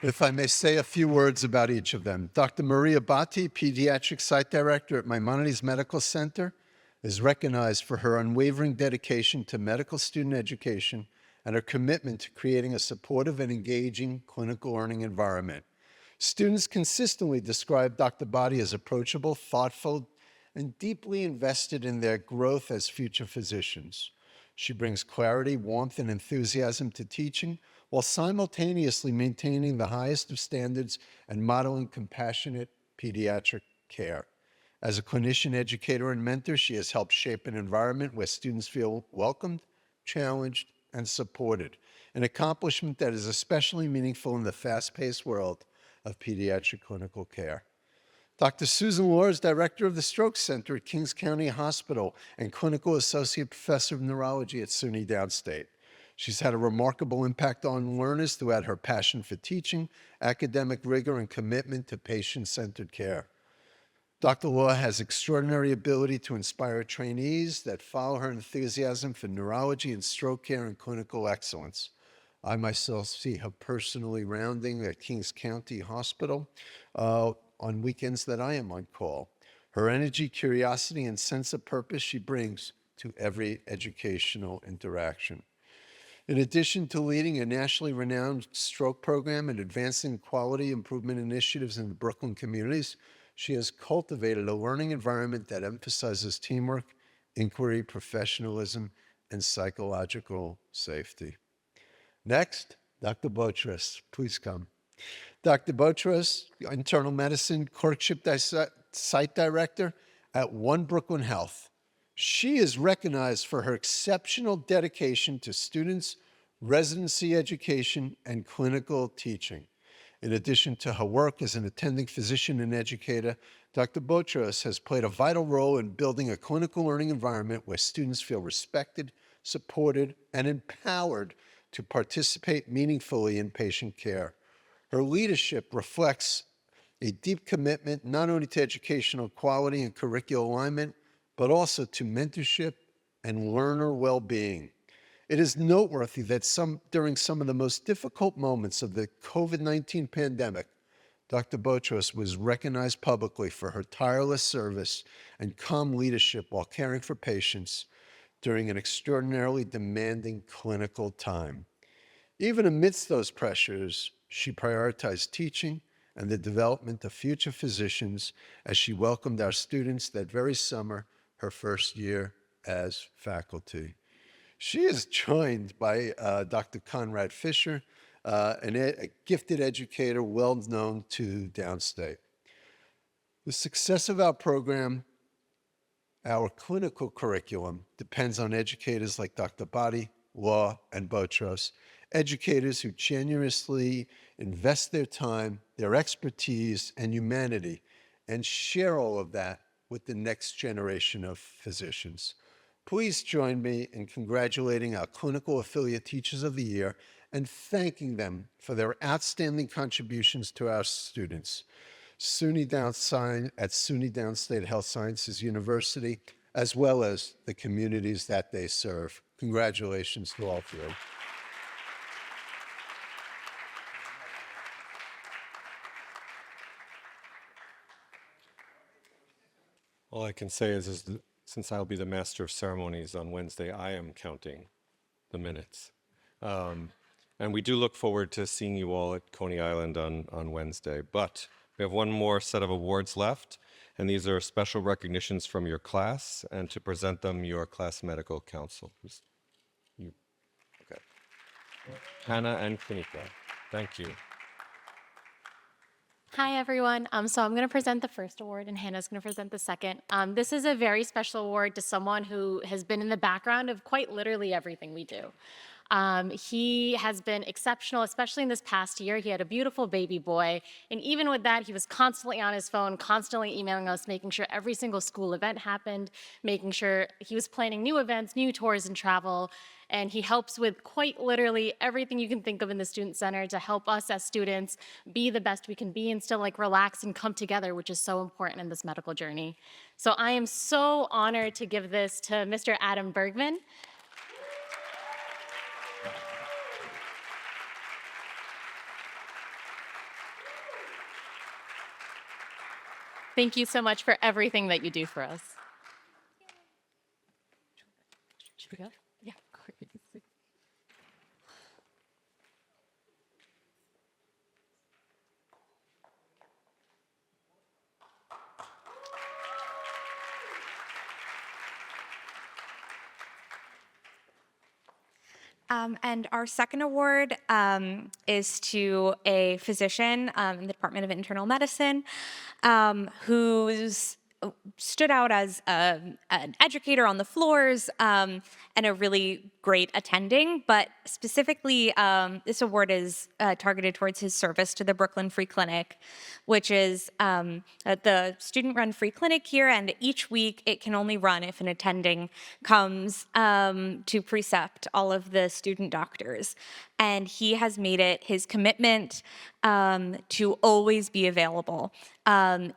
If I may say a few words about each of them. Dr. Mejia-Bautista, Pediatric Site Director at Maimonides Medical Center, is recognized for her unwavering dedication to medical student education and her commitment to creating a supportive and engaging clinical learning environment. Students consistently describe Dr. Bautista as approachable, thoughtful, and deeply invested in their growth as future physicians. She brings clarity, warmth, and enthusiasm to teaching, while simultaneously maintaining the highest of standards and modeling compassionate pediatric care. As a clinician, educator, and mentor, she has helped shape an environment where students feel welcomed, challenged, and supported, an accomplishment that is especially meaningful in the fast-paced world of pediatric clinical care. Dr. Susan Law is Director of the Stroke Center at Kings County Hospital and Clinical Associate Professor of Neurology at SUNY Downstate. She's had a remarkable impact on learners throughout her passion for teaching, academic rigor, and commitment to patient-centered care. Dr. Law has extraordinary ability to inspire trainees that follow her enthusiasm for neurology and stroke care and clinical excellence. I myself see her personally rounding at Kings County Hospital on weekends that I am on call. Her energy, curiosity, and sense of purpose she brings to every educational interaction. In addition to leading a nationally renowned stroke program and advancing quality improvement initiatives in the Brooklyn communities, she has cultivated a learning environment that emphasizes teamwork, inquiry, professionalism, and psychological safety. Next, Dr. Boutros, please come. Dr. Boutros, Internal Medicine Clerkship Site Director at One Brooklyn Health. She is recognized for her exceptional dedication to students, residency education, and clinical teaching. In addition to her work as an attending physician and educator, Dr. Boutros has played a vital role in building a clinical learning environment where students feel respected, supported, and empowered to participate meaningfully in patient care. Her leadership reflects a deep commitment not only to educational quality and curricular alignment, but also to mentorship and learner well-being. It is noteworthy that during some of the most difficult moments of the COVID-19 pandemic, Dr. Boutros was recognized publicly for her tireless service and calm leadership while caring for patients during an extraordinarily demanding clinical time. Even amidst those pressures, she prioritized teaching and the development of future physicians as she welcomed our students that very summer, her first year as faculty. She is joined by Dr. Conrad Fisher, a gifted educator well known to Downstate. The success of our program, our clinical curriculum, depends on educators like Dr. Bautista, Law, and Boutros, educators who generously invest their time, their expertise, and humanity, and share all of that with the next generation of physicians. Please join me in congratulating our Clinical Affiliate Teachers of the Year and thanking them for their outstanding contributions to our students. SUNY Downstate Health Sciences University, as well as the communities that they serve. Congratulations to all three. All I can say is since I'll be the master of ceremonies on Wednesday, I am counting the minutes. And we do look forward to seeing you all at Coney Island on Wednesday. But we have one more set of awards left, and these are special recognitions from your class, and to present them, your class medical counsel. Okay. Hannah and Kanika, thank you. Hi, everyone. So I'm going to present the first award, and Hannah's going to present the second. This is a very special award to someone who has been in the background of quite literally everything we do. He has been exceptional, especially in this past year. He had a beautiful baby boy. And even with that, he was constantly on his phone, constantly emailing us, making sure every single school event happened, making sure he was planning new events, new tours and travel. And he helps with quite literally everything you can think of in the Student Center to help us as students be the best we can be and still like relax and come together, which is so important in this medical journey. So I am so honored to give this to Mr. Adam Bergman. Thank you so much for everything that you do for us. Should we go? Yeah, great. And our second award is to a physician in the Department of Internal Medicine who's stood out as an educator on the floors and a really great attending, but specifically this award is targeted towards his service to the Brooklyn Free Clinic, which is the student-run free clinic here, and each week it can only run if an attending comes to precept all of the student doctors. And he has made it his commitment to always be available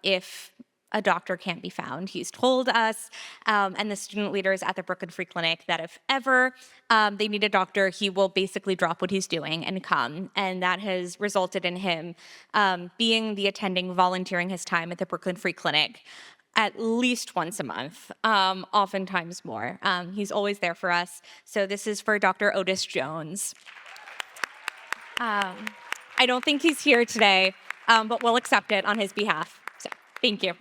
if a doctor can't be found. He's told us and the student leaders at the Brooklyn Free Clinic that if ever they need a doctor, he will basically drop what he's doing and come. And that has resulted in him being the attending, volunteering his time at the Brooklyn Free Clinic at least once a month, oftentimes more. He's always there for us. So this is for Dr. Otis Jones. I don't think he's here today, but we'll accept it on his behalf. So thank you.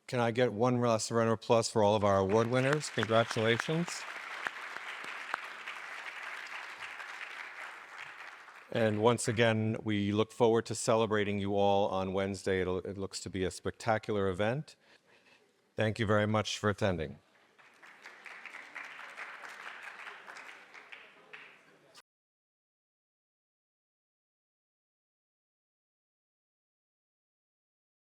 Can I get one last round of applause for all of our award winners? Congratulations. And once again, we look forward to celebrating you all on Wednesday. It looks to be a spectacular event. Thank you very much for attending.